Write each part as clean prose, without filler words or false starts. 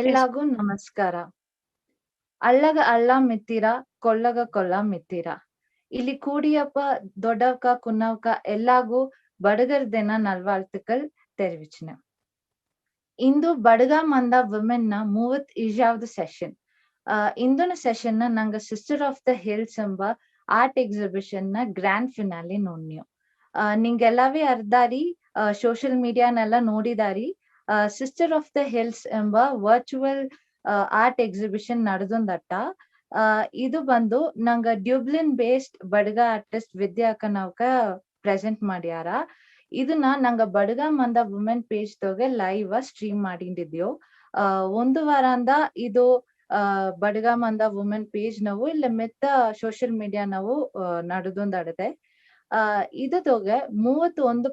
S ಎಲ್ಲಾಗೂ ನಮಸ್ಕಾರ. ಅಳ್ಳಗ ಅಳ್ಳ ಮಿತ್ತಿರ, ಕೊಲ್ಲಗ ಕೊಲ್ಲ ಮಿತ್ತಿರ. ಇಲ್ಲಿ கூடியப்ப ದೊಡ್ಡವ್ಕ ಕುನ್ನವ್ಕ ಎಲ್ಲಾಗೂ ಬಡಗರ್ ದಿನ ನಲ್ವಾழ்த்துக்கள் தெரிவிச்சுன. ಇಂದು ಬಡಗ ಮಂದ ವುಮೆನ್ ನ 37வது ಸೆಷನ್. ಇಂದಿನ ಸೆಷನ್ ನ ನಂಗ ಸಿಸ್ಟರ್ ಆಫ್ ದ ಹಿಲ್ಸ್ ಎಂಬ ಆರ್ಟ್ ಎಕ್ಸಿಬಿಷನ್ ನ ಗ್ರ್ಯಾಂಡ್ ಫಿನಾಲೆ ನೋಡ್ನಿಯು. ನಿಂಗೆಲ್ಲವೇ ಅರ್ದಾರಿ, ಸೋಷಿಯಲ್ ಮೀಡಿಯಾನೆಲ್ಲ ನೋಡಿದಾರಿ. ಸಿಸ್ಟರ್ ಆಫ್ ದ ಹಿಲ್ಸ್ ಎಂಬ ವರ್ಚುವಲ್ ಆರ್ಟ್ ಎಕ್ಸಿಬಿಷನ್ ನಡೆದೊಂದಟ್ಟ. ಇದು ಬಂದು ನಂಗ Dublin based Badaga artist Vidya ಅಕ್ಕನವ್ಕ ಪ್ರೆಸೆಂಟ್ ಮಾಡ್ಯಾರ. ಇದನ್ನ ನಂಗ ಬಡಗ ಮಂದ ವುಮೆನ್ ಪೇಜ್ ತೋಗೆ ಲೈವ್ ಸ್ಟ್ರೀಮ್ ಮಾಡಿದ್ಯೋ. ಒಂದು ವಾರಂದ ಇದು ಬಡಗ ಮಂದ ವುಮೆನ್ ಪೇಜ್ ನಾವು ಇಲ್ಲ ಮೆತ್ತ ಸೋಷಿಯಲ್ ಮೀಡಿಯಾ ನಾವು ನಡೆದೊಂದಡದೆ. ಇದೊಗೆ 31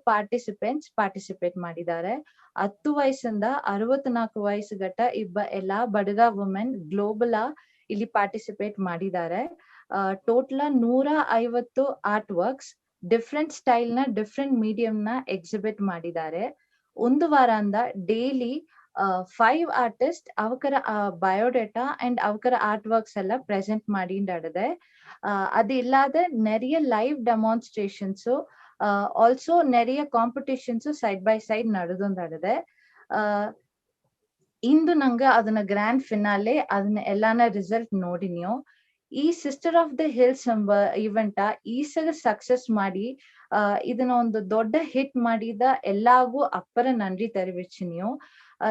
ಪಾರ್ಟಿಸಿಪೇಟ್ ಮಾಡಿದ್ದಾರೆ. 10 ವಯಸ್ಸಿಂದ 64 ವಯಸ್ಸು ಗಟ್ಟ ಎಲ್ಲಾ ಬಡಗ ವುಮೆನ್ ಗ್ಲೋಬಲ್ ಇಲ್ಲಿ ಪಾರ್ಟಿಸಿಪೇಟ್ ಮಾಡಿದ್ದಾರೆ. Total 150 art works different style ನ ಡಿಫ್ರೆಂಟ್ ಮೀಡಿಯಂ ನ ಎಕ್ಸಿಬಿಟ್ ಮಾಡಿದ್ದಾರೆ. ಒಂದು ವಾರಂದ ಡೈಲಿ 5 ಆರ್ಟಿಸ್ಟ್ ಅವಕರ ಬಯೋಡೇಟಾ ಅಂಡ್ ಅವಕರ ಆರ್ಟ್ ವರ್ಕ್ಸ್ ಎಲ್ಲ ಪ್ರೆಸೆಂಟ್ ಮಾಡಿಂಡದೆ. ಅದು ಇಲ್ಲದೆ ನೆರೆಯ ಲೈವ್ ಡೆಮಾನ್ಸ್ಟ್ರೇಷನ್ಸ್, ಆಲ್ಸೋ ನೆರೆಯ ಕಾಂಪಿಟೇಷನ್ಸ್ ಸೈಡ್ ಬೈ ಸೈಡ್ ನಡೆದೊಂದಡೆ. ಇಂದು ನಂಗೆ ಅದನ್ನ ಗ್ರ್ಯಾಂಡ್ ಫಿನಾಲೆ ಅದನ್ನ ಎಲ್ಲಾನ ರಿಸಲ್ಟ್ ನೋಡಿನ್ಯೋ. ಈ ಸಿಸ್ಟರ್ ಆಫ್ ದ ಹಿಲ್ಸ್ ಎಂಬ ಇವೆಂಟ್ ಈಸಗ ಸಕ್ಸಸ್ ಮಾಡಿ ಇದನ್ನ ಒಂದು ದೊಡ್ಡ ಹಿಟ್ ಮಾಡಿದ ಎಲ್ಲಾಗೂ ಅಪ್ಪರ ನನ್ರಿ ತರಿವಿಚ್ಚಿನಿಯೋ.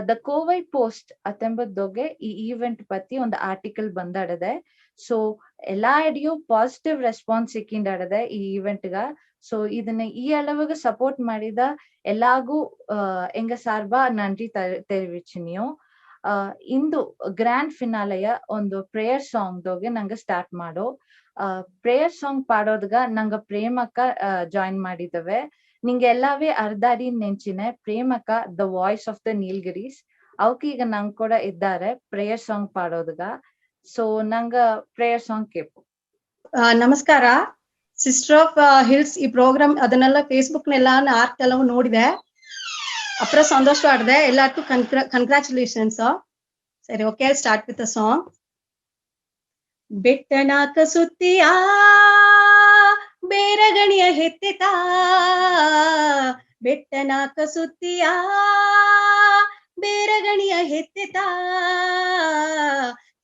ದ ಕೋವೈ ಪೋಸ್ಟ್ ಅತ್ತೆಂಬದೊಗೆ ಈ ಈವೆಂಟ್ ಪತಿ ಒಂದು ಆರ್ಟಿಕಲ್ ಬಂದಡದೆ. ಸೊ ಎಲ್ಲಾ ಎಡಿಯೋ ಪಾಸಿಟಿವ್ ರೆಸ್ಪಾನ್ಸ್ ಸಿಕ್ಕಿಂಡದೆ ಈ ಈವೆಂಟ್ಗ. ಸೊ ಇದನ್ನ ಈ ಅಳವಾಗ ಸಪೋರ್ಟ್ ಮಾಡಿದ ಎಲ್ಲಾಗೂ ಎಂಗ ಸಾರ್ಬಾ ನನ್ರಿ ತರಿವಿಚ್ಚಿನಿಯೋ. ಇಂದು ಗ್ರ್ಯಾಂಡ್ ಫಿನಾಲೆಯ ಒಂದು ಪ್ರೇಯರ್ ಸಾಂಗ್ ದೋಗೆ ನಂಗೆ ಸ್ಟಾರ್ಟ್ ಮಾಡೋ. ಪ್ರೇಯರ್ ಸಾಂಗ್ ಪಾಡೋದ್ಗ ನಂಗ ಪ್ರೇಮಕ್ಕ ಜಾಯಿನ್ ಮಾಡಿದವೆ. ನಿಂಗೆ ಎಲ್ಲವೇ ಅರ್ಧಾರಿ ನೆಂಚಿನ ಪ್ರೇಮಕ್ಕ the voice of the Nilgiris ಅವಕ್ಕೆ ಈಗ ನಂಗೆ ಕೂಡ ಇದ್ದಾರೆ ಪ್ರೇಯರ್ ಸಾಂಗ್ ಪಾಡೋದ್ಗ. ಸೊ ನಂಗ ಪ್ರೇಯರ್ ಸಾಂಗ್ ಕೇಪು. ನಮಸ್ಕಾರ. ಸಿಸ್ಟರ್ ಆಫ್ ಹಿಲ್ಸ್ ಈ ಪ್ರೋಗ್ರಾಮ್ ಅದನ್ನೆಲ್ಲ ಫೇಸ್ಬುಕ್ ನೆಲ್ಲ ಆರ್ಟ್ ಎಲ್ಲ ನೋಡಿದೆ. ಅಪ್ರ ಸಂತೋಷವಾಡಿದೆ. ಎಲ್ಲರಿಗೂ ಕಂಗ್ರಾಚುಲೇಷನ್ಸ್. ಸರಿ, okay, start with a song. ಬೆಟ್ಟನಾಕ ಸುತ್ತಿಯ ಬೇರಗಣಿಯ ಹೆತ್ತೆತ, ಬೆಟ್ಟನಾಕ ಸುತ್ತಿಯ ಬೇರಗಣಿಯ ಹೆತ್ತೆತ,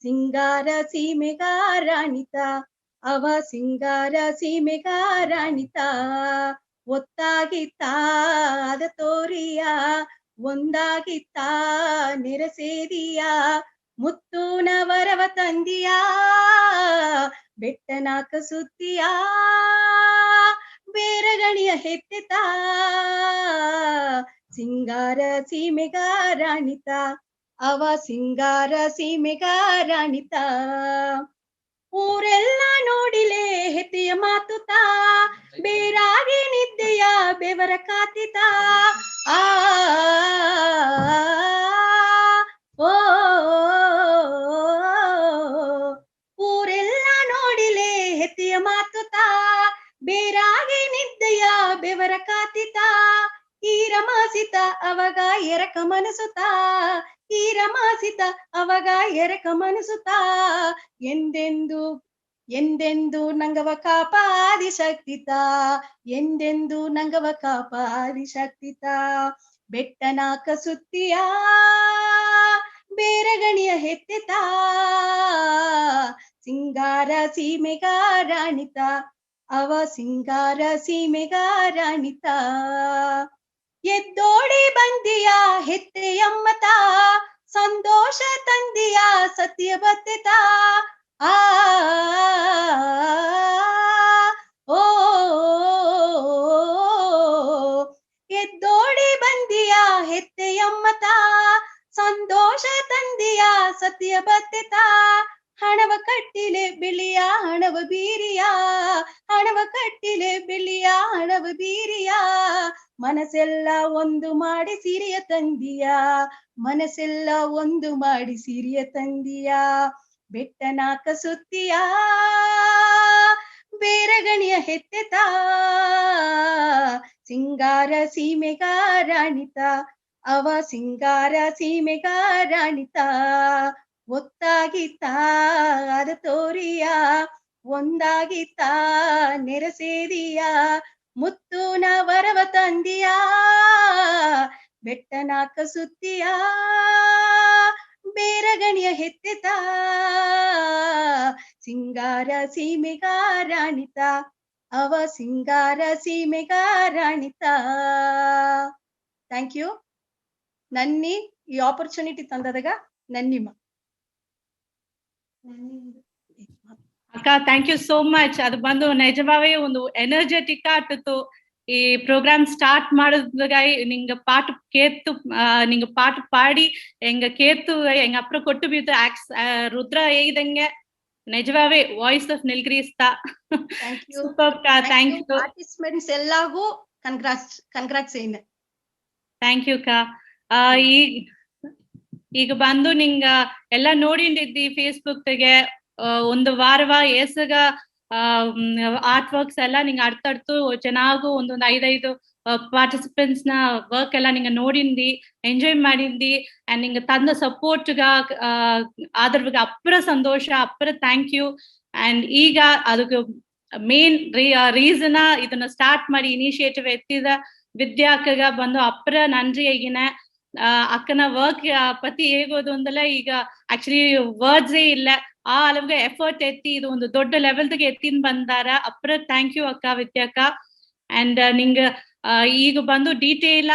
ಸಿಂಗಾರ ಸೀಮೆಗಾರಾಣಿತ, ಅವ ಸಿಂಗಾರ ಸೀಮೆಗಾರಾಣಿತ, ಒತ್ತಾಗಿತ್ತ ಅದ ತೋರಿಯ, ಒಂದಾಗಿತ್ತ ನೆರಸೇದಿಯ, ಮುತ್ತೂನ ವರವ ತಂದಿಯ, ಬೆಟ್ಟನಾಕ ಸುತ್ತಿಯ ಬೇರಗಣಿಯ ಹೆತ್ತೆತ, ಸಿಂಗಾರ ಸೀಮೆಗಾರಾಣಿತ, ಅವ ಸಿಂಗಾರ ಸೀಮೆಗಾರಾಣಿತ. ಊರೆಲ್ಲ ನೋಡಿಲೆ ಹೆತ್ತೆಯ ಮಾತುತ, ಬೇರಾಗಿ ನಿದ್ದೆಯ ಬೆವರ ಕಾತಿತ, ಆ ಓ ಊರೆಲ್ಲ ನೋಡಿಲೆ ಹೆತ್ತೆಯ ಮಾತುತ, ಬೇರಾಗಿ ನಿದ್ದೆಯ ಬೆವರ ಕಾತಿತ, ಈರಮಾಸಿತ ಅವಗ ಎರಕ ಮನಸುತ, ಈರಮಾಸಿತ ಅವಗ ಎರಕ ಮನಸುತ, ಎಂದೆಂದು ಎಂದೆಂದು ನಂಗವ ಕಾಪಾದಿ ಶಕ್ತಿತ, ಎಂದೆಂದು ನಂಗವ ಕಾಪಾದಿ ಶಕ್ತಿತ, ಬೆಟ್ಟನಾಕ ಸುತ್ತಿಯ ಬೇರಗಣಿಯ ಹೆತ್ತೆತ, ಸಿಂಗಾರ ಸೀಮೆಗಾರಾಣಿತ, ಅವ ಸಿಂಗಾರ ಸೀಮೆಗಾರಾಣಿತ. ಎದ್ದೋಡಿ ಬಂದಿಯ ಹೆತ್ತೆಯಮ್ಮತ, ಸಂತೋಷ ತಂದಿಯ ಸತ್ಯ ಬತ್ತೆತ, ಆ ಓ ಎದ್ದೋಡಿ ಬಂದಿಯ ಹೆತ್ತೆಯಮ್ಮತ, ಸಂತೋಷ ತಂದಿಯ ಸತ್ಯ ಬತ್ತೆತ, ಹಣವ ಕಟ್ಟಿಲೆ ಬೆಳ್ಳಿಯ ಹಣವ ಬೀರಿಯ, ಹಣವ ಕಟ್ಟಿಲೆ ಬೆಳ್ಳಿಯ ಹಣವ ಬೀರಿಯ, ಮನಸ್ಸೆಲ್ಲ ಒಂದು ಮಾಡಿ ಸಿರಿಯ ತಂದಿಯ, ಮನಸ್ಸೆಲ್ಲ ಒಂದು ಮಾಡಿ ಸಿರಿಯ ತಂದಿಯ, ಬೆಟ್ಟನಾಕ ಸುತ್ತಿಯ ಬೇರಗಣಿಯ ಹೆತ್ತೆತ, ಸಿಂಗಾರ ಸೀಮೆಗಾರಾಣಿತ, ಅವ ಸಿಂಗಾರ ಸೀಮೆಗಾರಾಣಿತ ಒತ್ತಾಗಿತ್ತ ಅದ ತೋರಿಯ ಒಂದಾಗಿತ್ತ ನೆರಸೇದಿಯ ಮುತ್ತುನ ವರವ ತಂದಿಯ ಬೆಟ್ಟನಾಕ ಸುತ್ತಿಯ ಬೇರಗಣಿಯ ಹೆತ್ತೆತ ಸಿಂಗಾರ ಸೀಮೆಗಾರಾಣಿತ ಅವ ಸಿಂಗಾರ ಸೀಮೆಗಾರಾಣಿತ. Thank you. ನನ್ನಿ ಈ ಆಪರ್ಚುನಿಟಿ ತಂದದಾಗ ನನ್ನಿಮ್ಮ ಅಕ್ಕ ಥ್ಯಾಂಕ್ ಯು ಸೋ ಮಚ್. ಅದು ಬಂದು ನಿಜವಾಗೇ ಒಂದು ಎನರ್ಜೆಟಿಕ್ ಆಟಿತ್ತು. ಈ ಪ್ರೋಗ್ರಾಮ್ ಸ್ಟಾರ್ಟ್ ಮಾಡೋದಾಗ ನಿಂಗ ಪಾಟ್ ಕೇತು ನಿಂಗ ಪಾಟ್ ಪಾಡಿ ಎಂಗ ಕೇತು ಎಂಗ ಅಪ್ರ ಕೊಟ್ಟು ಬೀತು ರುದ್ರ ಏದಂಗೆ ನಿಜವಾಗೇ ವಾಯ್ಸ್ ಆಫ್ ನಿಲ್ಗ್ರೀಸ್ತಾ. ಸೂಪರ್ ಅಕ್ಕ, ಥ್ಯಾಂಕ್ ಯು. ಪಾರ್ಟಿಸಿಪೆಂಟ್ಸ್ ಎಲ್ಲಾಗೂ ಕಂಗ್ರಾಟ್ಸ್ ಏನು. ಥ್ಯಾಂಕ್ ಯು ಅಕ್ಕ. ಈಗ ಬಂದು ನಿಂಗ ಎಲ್ಲ ನೋಡಿಂಡಿದ್ದಿ ಫೇಸ್ಬುಕ್ಗೆ ಒಂದು ವಾರವ ಏಸಗ ಆರ್ಟ್ ವರ್ಕ್ಸ್ ಎಲ್ಲ ನಿಂಗೆ ಅಡ್ತಡ್ತು ಚೆನ್ನಾಗು ಒಂದೊಂದು 5 ಪಾರ್ಟಿಸಿಪೆಂಟ್ಸ್ ನ ವರ್ಕ್ ಎಲ್ಲ ನಿಂಗೆ ನೋಡಿಂದಿ, ಎಂಜಾಯ್ ಮಾಡಿಂದಿ. ಅಂಡ್ ನಿಂಗೆ ತಂದ ಸಪೋರ್ಟ್ಗ ಅದ್ರವಾಗ ಅಪ್ಪರ ಸಂತೋಷ, ಅಪ್ಪರ ಥ್ಯಾಂಕ್ ಯು. ಅಂಡ್ ಈಗ ಅದಕ್ಕೆ ಮೇನ್ ರೀಸನ್ ಇದನ್ನ ಸ್ಟಾರ್ಟ್ ಮಾಡಿ ಇನಿಷಿಯೇಟಿವ್ ಎತ್ತಿದ ವಿದ್ಯಾ ಅಕ್ಕಗ ಬಂದು ಅಪ್ಪರ ನನ್ರಿ ಈಗಿನ ಅಕ್ಕನ ವರ್ಕ್ ಪತಿ ಹೇಗೋದು ಅಂದಲ್ಲ ಈಗ ಆಕ್ಚುಲಿ ವರ್ಡ್ಸೇ ಇಲ್ಲ. ಆ ಅಲವ್ಗೆ ಎಫರ್ಟ್ ಎತ್ತಿ ಇದು ಒಂದು ದೊಡ್ಡ ಲೆವೆಲ್ಗೆ ಎತ್ತಿನ ಬಂದಾರ. ಅಪ್ಪರ ಥ್ಯಾಂಕ್ ಯು ಅಕ್ಕ ವಿದ್ಯಾಕ್ಕ. ಅಂಡ್ ನಿಂಗ ಈಗ ಬಂದು ಡೀಟೇಲ್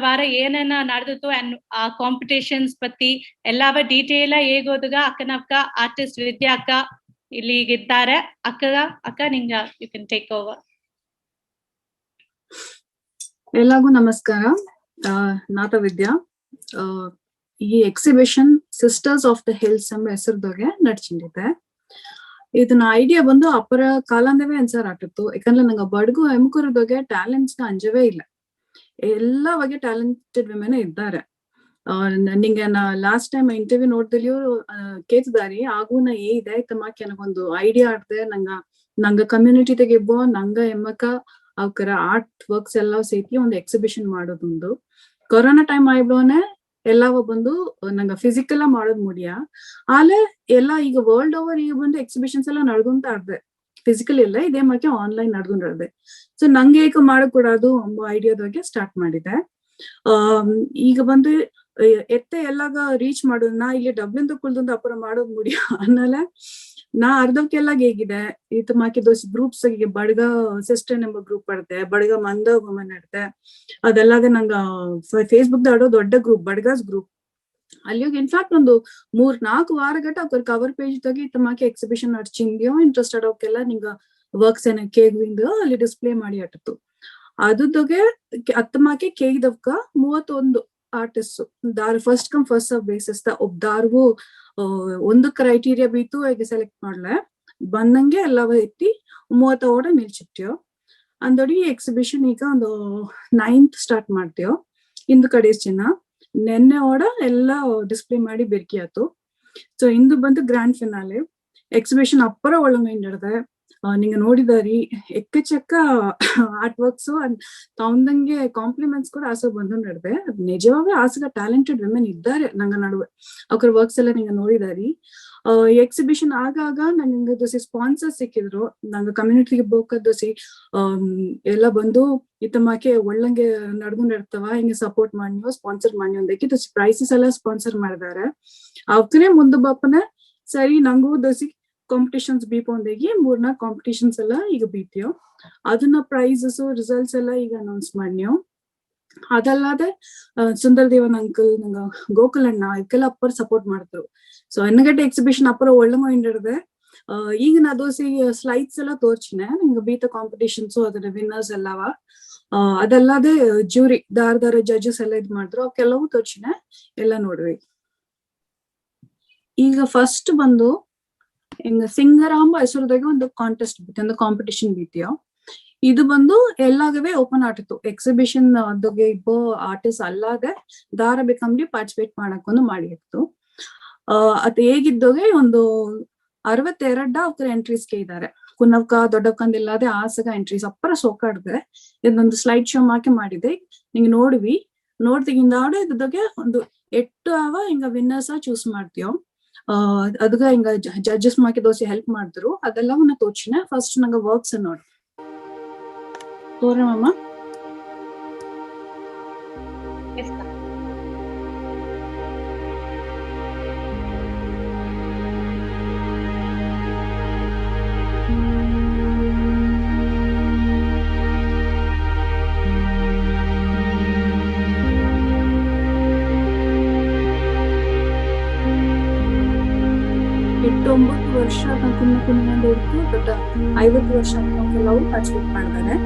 ವಾರ ಏನೇನ ನಡೆದಿತ್ತು ಅಂಡ್ ಆ ಕಾಂಪಿಟೇಷನ್ಸ್ ಪತಿ ಎಲ್ಲಾವ ಡೀಟೇಲ್ ಹೇಗೋದಗ ಅಕ್ಕ ಆರ್ಟಿಸ್ಟ್ ವಿದ್ಯಾ ಅಕ್ಕ ಇಲ್ಲಿ ಇದ್ದಾರೆ. ಅಕ್ಕ ನಿಂಗ ಯು ಕ್ಯಾನ್ ಟೇಕ್ ಓವರ್. ಎಲ್ಲರಿಗೂ ನಮಸ್ಕಾರ. ನಾತ ವಿದ್ಯಾ. ಈ exhibition sisters of the hills ಎಂಬ ಹೆಸರದೊಗೆ ನಡ್ಚಿಂದಿದೆ. ಇದನ್ನ ಐಡಿಯಾ ಬಂದು ಅಪ್ಪರ ಕಾಲಂದವೇ ಅನ್ಸರ್ ಆಗ್ತಿತ್ತು. ಯಾಕಂದ್ರೆ ನಂಗೆ ಬಡ್ಗು ಎಮ್ಕುರದೊಗೆ ಟ್ಯಾಲೆಂಟ್ಸ್ ನ ಅಂಜವೇ ಇಲ್ಲ. ಎಲ್ಲಾ ಬಗೆ ಟ್ಯಾಲೆಂಟೆಡ್ ವಿಮೆನ್ ಇದ್ದಾರೆ. ನಿಂಗೆ ಲಾಸ್ಟ್ ಟೈಮ್ ಇಂಟರ್ವ್ಯೂ ನೋಡ್ದಲಿಯೂ ಕೇತಿದಾರಿ ಆಗುನ ಇದೆ ತಮಾಕಿ ನನಗೊಂದು ಐಡಿಯಾ ಆಡ್ದೆ. ನಂಗ ಕಮ್ಯುನಿಟಿ ತೆಗಿಬೋ ನಂಗ ಎಮ್ಮಕ ಅವಕರ ಆರ್ಟ್ ವರ್ಕ್ಸ್ ಎಲ್ಲ ಸೇತಿ ಒಂದು ಎಕ್ಸಿಬಿಷನ್ ಮಾಡೋದೊಂದು. ಕೊರೋನಾ ಟೈಮ್ ಆಯ್ಬೋನೆ ಎಲ್ಲವ ಬಂದು ನಂಗ ಫಿಸಿಕಲ್ ಮಾಡೋದ್ ಮುಡಿಯ ಆಲೆ ಎಲ್ಲ ಈಗ ವರ್ಲ್ಡ್ ಓವರ್ ಈಗ ಬಂದು ಎಕ್ಸಿಬಿಷನ್ಸ್ ಎಲ್ಲ ನಡ್ಕೊಂತ ಆಡ್ದೆ. ಫಿಸಿಕಲ್ ಇಲ್ಲ, ಇದೇ ಮಾಕೆ ಆನ್ಲೈನ್ ನಡ್ಕೊಂಡ್ರೆ. ಸೊ ನಂಗೆ ಈಗ ಮಾಡಕೊಡೋದು ಎಂಬ ಐಡಿಯಾದಾಗೆ ಸ್ಟಾರ್ಟ್ ಮಾಡಿದೆ. ಈಗ ಬಂದು ಎತ್ತೆ ಎಲ್ಲಾಗ ರೀಚ್ ಮಾಡೋದು. ನಾ ಇಲ್ಲಿ ಡಬ್ಲಿನ್ ಕುಳ್ದೊಂದು ಅಪರ ಮಾಡೋದ್ ಮುಡಿಯ ಅನ್ನಲೆ ನಾ ಅರ್ಧಕ್ಕೆಲ್ಲ ಹೇಗಿದೆ ಇದು ಮಾಕಿ ದೋಸ್ ಗ್ರೂಪ್ಸ್ ಬಡ್ಗ ಸಿಸ್ಟರ್ ಎಂಬ ಗ್ರೂಪ್ ಪಡ್ತೆ, ಬಡ್ಗ ಮಂದ ವುಮನ್ ಇಡ್ತೆ. ಅದೆಲ್ಲಾಗ ನಂಗ ಫೇಸ್ಬುಕ್ ಆಡೋ ದೊಡ್ಡ ಗ್ರೂಪ್ ಬಡ್ಗಾಸ್ ಗ್ರೂಪ್. ಅಲ್ಲಿ ಹೋಗಿ ಇನ್ಫ್ಯಾಕ್ಟ್ ಒಂದು 3-4 ವಾರ ಗಟ್ಟ ಅವ್ರ ಕವರ್ ಪೇಜ್ ತಗಿ ತಮಾಕಿ ಎಕ್ಸಿಬಿಷನ್ ನಡ್ಚಿಂದ್ಯೋ ಇಂಟ್ರೆಸ್ಟೆಡ್ ಅವಕ್ಕೆಲ್ಲ ನಿಂಗ ವರ್ಕ್ಸ್ ಏನ ಕೇಗ್ವಿಂದ ಅಲ್ಲಿ ಡಿಸ್ಪ್ಲೇ ಮಾಡಿ ಆಟಿತ್ತು. ಅದುಗೆ ಅತ್ತಮಾಕಿ ಕೇಗ್ದವ್ಕ 31 ಆರ್ಟಿಸ್ಟ್ ದಾರ first come first serve basis ಒಬ್ದಾರ್ಗೂ ಒಂದು ಕ್ರೈಟೀರಿಯಾ ಬೀತು ಈಗ ಸೆಲೆಕ್ಟ್ ಮಾಡ್ಲೆ ಬಂದಂಗೆ ಎಲ್ಲವ ಎತ್ತಿ 30 ಓಡ ನಿಲ್ಚಿಟ್ಯೋ. ಅಂದೊಡಿ ಎಕ್ಸಿಬಿಷನ್ ಈಗ ಒಂದು 9th ಸ್ಟಾರ್ಟ್ ಮಾಡ್ತೀಯೋ. ಇಂದು ಕಡೆ ಚಿನ್ನ ನೆನ್ನೆ ಓಡ ಎಲ್ಲ ಡಿಸ್ಪ್ಲೇ ಮಾಡಿ ಬೆರ್ಕಿ ಆತು. ಸೊ ಇಂದು ಬಂದು ಗ್ರ್ಯಾಂಡ್ ಫಿನಾಲೆ ಎಕ್ಸಿಬಿಷನ್ ಅಪ್ಪರ ಒಳಂಗ ನಡೆದೆ. ನಿಂಗೆ ನೋಡಿದಾರಿ ಎಕ್ಕಚಕ್ಕ ಆರ್ಟ್ ವರ್ಕ್ಸ್ ತಾವಂದಂಗೆ ಕಾಂಪ್ಲಿಮೆಂಟ್ಸ್ ಕೂಡ ಆಸೆ ಬಂದು ನಡೆದೆ. ನಿಜವಾಗ್ಲೂ ಆಸೆಗ ಟ್ಯಾಲೆಂಟೆಡ್ ವಿಮೆನ್ ಇದ್ದಾರೆ ನಂಗ ನಡುವೆ. ಅವ್ರ ವರ್ಕ್ಸ್ ಎಲ್ಲ ನಿಂಗೆ ನೋಡಿದಾರಿ. ಎಕ್ಸಿಬಿಷನ್ ಆಗಾಗ ನಂಗೆ ದೋಸಿ ಸ್ಪಾನ್ಸರ್ ಸಿಕ್ಕಿದ್ರು. ನಂಗೆ ಕಮ್ಯುನಿಟಿಗೆ ಬೋಕದೋಸಿ ಎಲ್ಲ ಬಂದು ಇತ್ತಮಾಕೆ ಒಳ್ಳಂಗೆ ನಡ್ಕೊಂಡಿರ್ತಾವ ಹಿಂಗೆ ಸಪೋರ್ಟ್ ಮಾಡಿಯೋ ಸ್ಪಾನ್ಸರ್ ಮಾಡಿ ಒಂದಕ್ಕೆ ದೋಸಿ ಪ್ರೈಸಸ್ ಎಲ್ಲ ಸ್ಪಾನ್ಸರ್ ಮಾಡಿದಾರೆ. ಅವಕನೇ ಮುಂದೆ ಬಾಪನೆ ಸರಿ ನಂಗೂ ದೋಸಿ ಕಾಂಪಿಟೇಷನ್ಸ್ ಬೀಪೊಂದಿಗೆ 3-4 ಕಾಂಪಿಟೇಷನ್ಸ್ ಎಲ್ಲ ಈಗ ಬೀತಿಯೋ. ಅದನ್ನ ಪ್ರೈಸಸ್ ರಿಸಲ್ಟ್ಸ್ ಎಲ್ಲ ಈಗ ಅನೌನ್ಸ್ ಮಾಡಿಯೋ. ಅದಲ್ಲದೆ ಸುಂದರ್ ದೇವನ್ ಅಂಕಲ್ ನಂಗ ಗೋಕುಲ್ ಅಣ್ಣ ಇವಕ್ಕೆಲ್ಲ ಅಪ್ಪರ್ ಸಪೋರ್ಟ್ ಮಾಡ್ತರು. ಸೊ ಎನ್ನಗಟ್ಟೆ ಎಕ್ಸಿಬಿಷನ್ ಅಪ್ಪರ ಒಳ್ಳೆ ಹಿಡಿದೆ. ಈಗ ನಾ ದೋಸಿ ಸ್ಲೈಡ್ಸ್ ಎಲ್ಲ ತೋರ್ಚಿನೆ ನಿಂಗೆ ಬೀತ ಕಾಂಪಿಟೇಷನ್ಸ್ ಅದರ ವಿನ್ನರ್ಸ್ ಎಲ್ಲವ. ಅದಲ್ಲದೆ ಜ್ಯೂರಿ ದಾರ ಜಡ್ಜಸ್ ಎಲ್ಲ ಇದ್ ಮಾಡಿದ್ರು ಅವಕ್ಕೆಲ್ಲವೂ ತೋರ್ಚಿನೆ ಎಲ್ಲ ನೋಡ್ರಿ. ಈಗ ಫಸ್ಟ್ ಬಂದು ಹಿಂಗ ಸಿಂಗರಾಂಬ ಹೆಸರದಾಗ ಒಂದು ಕಾಂಟೆಸ್ಟ್ ಬೀತಿ ಒಂದು ಕಾಂಪಿಟೇಷನ್ ಬೀತಿಯೋ. ಇದು ಬಂದು ಎಲ್ಲಾಗವೇ ಓಪನ್ ಆಟಿತ್ತು. ಎಕ್ಸಿಬಿಷನ್ ಅದಾಗೆ ಇಬ್ಬೋ ಆರ್ಟಿಸ್ಟ್ ಅಲ್ಲದೆ ದಾರ ಬೇಕಂಬಿ ಪಾರ್ಟಿಸಿಪೇಟ್ ಮಾಡಕ್ಕೊಂದು ಮಾಡಿತ್ತು. ಅದ್ ಹೇಗಿದ್ದೋಗೆ ಒಂದು 62 ಅವ್ರ ಎಂಟ್ರೀಸ್ಗೆ ಇದ್ದಾರೆ. ಕುನ್ನವ್ಕ ದೊಡ್ಡವ್ಕಂದಿಲ್ಲದೆ ಆಸಗ ಎಂಟ್ರೀಸ್ ಅಪ್ಪರ ಸೋಕಾಡ್ದೆ. ಇದೊಂದು ಸ್ಲೈಡ್ ಶೋ ಮಾಕೆ ಮಾಡಿದೆ ನಿಂಗೆ ನೋಡ್ವಿ. ನೋಡ್ತಿಗಿಂದ ಇದ್ದಗೆ ಒಂದು 8 ಅವ ಹಿಂಗ ವಿನ್ನರ್ಸ್ ಚೂಸ್ ಮಾಡ್ತೀವಿ. ಅದ್ಗ ಹಿಂಗ ಜಡ್ಜಸ್ ಮಾಕಿ ದೋಸೆ ಹೆಲ್ಪ್ ಮಾಡಿದ್ರು. ಅದೆಲ್ಲವನ್ನ ತೋಚಿನ ಫಸ್ಟ್ ನಂಗ ವರ್ಕ್ಸ್ ನೋಡಿ ತೋರಮ್ಮ. ಎಟ್ಟು 9 ವರ್ಷ ಕುಂದು ಇತ್ತು. ದೊಡ್ಡ 50 ವರ್ಷ ಕೆಲವು ಪಾರ್ಟಿಸಿಪೇಟ್ ಮಾಡಿದ್ದಾರೆ.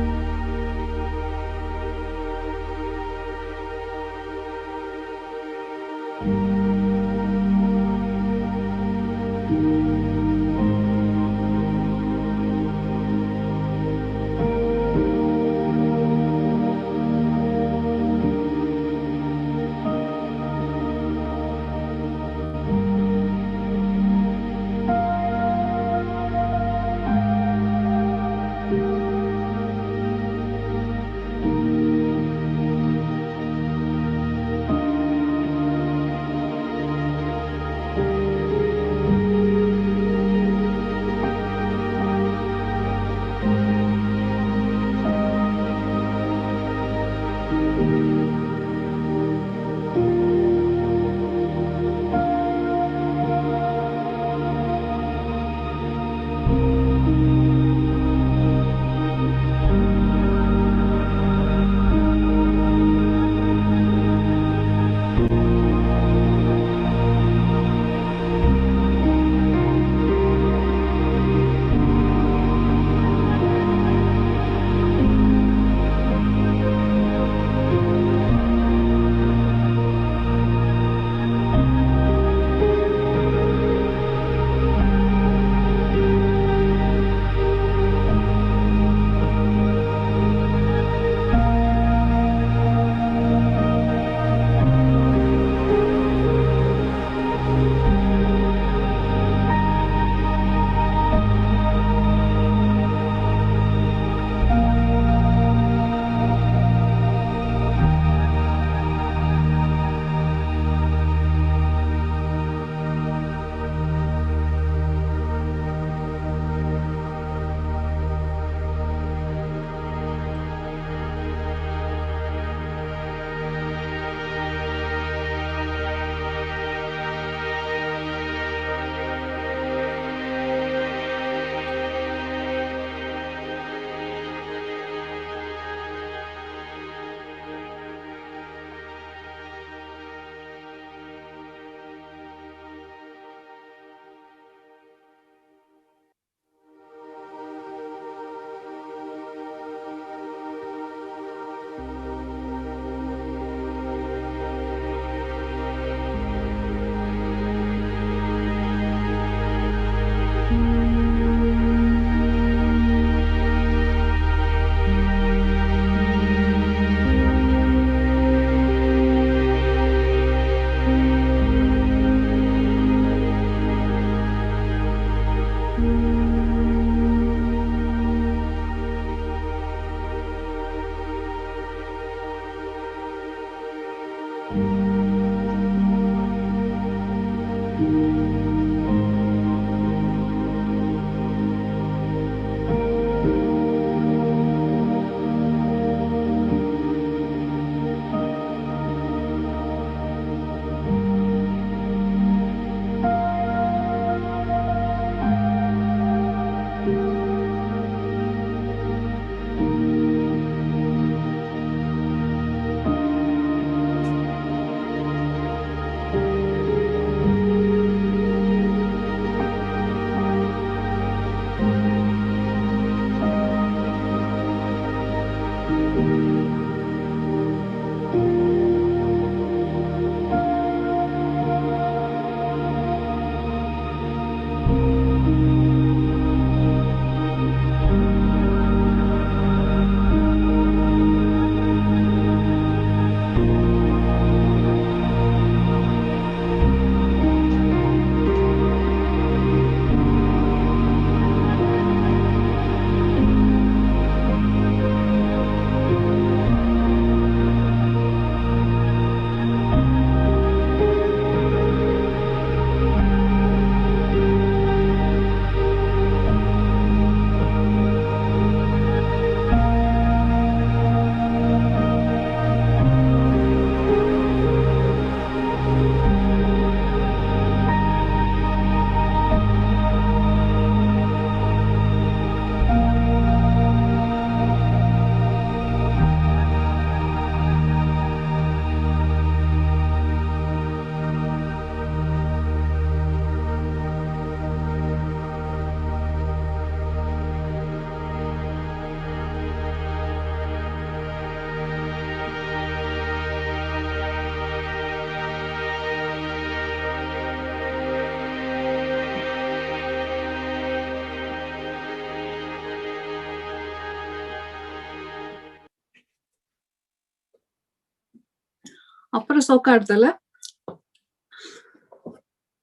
ಅಪ್ಪರ ಸೌಕಾಡ್ತಲ್ಲ.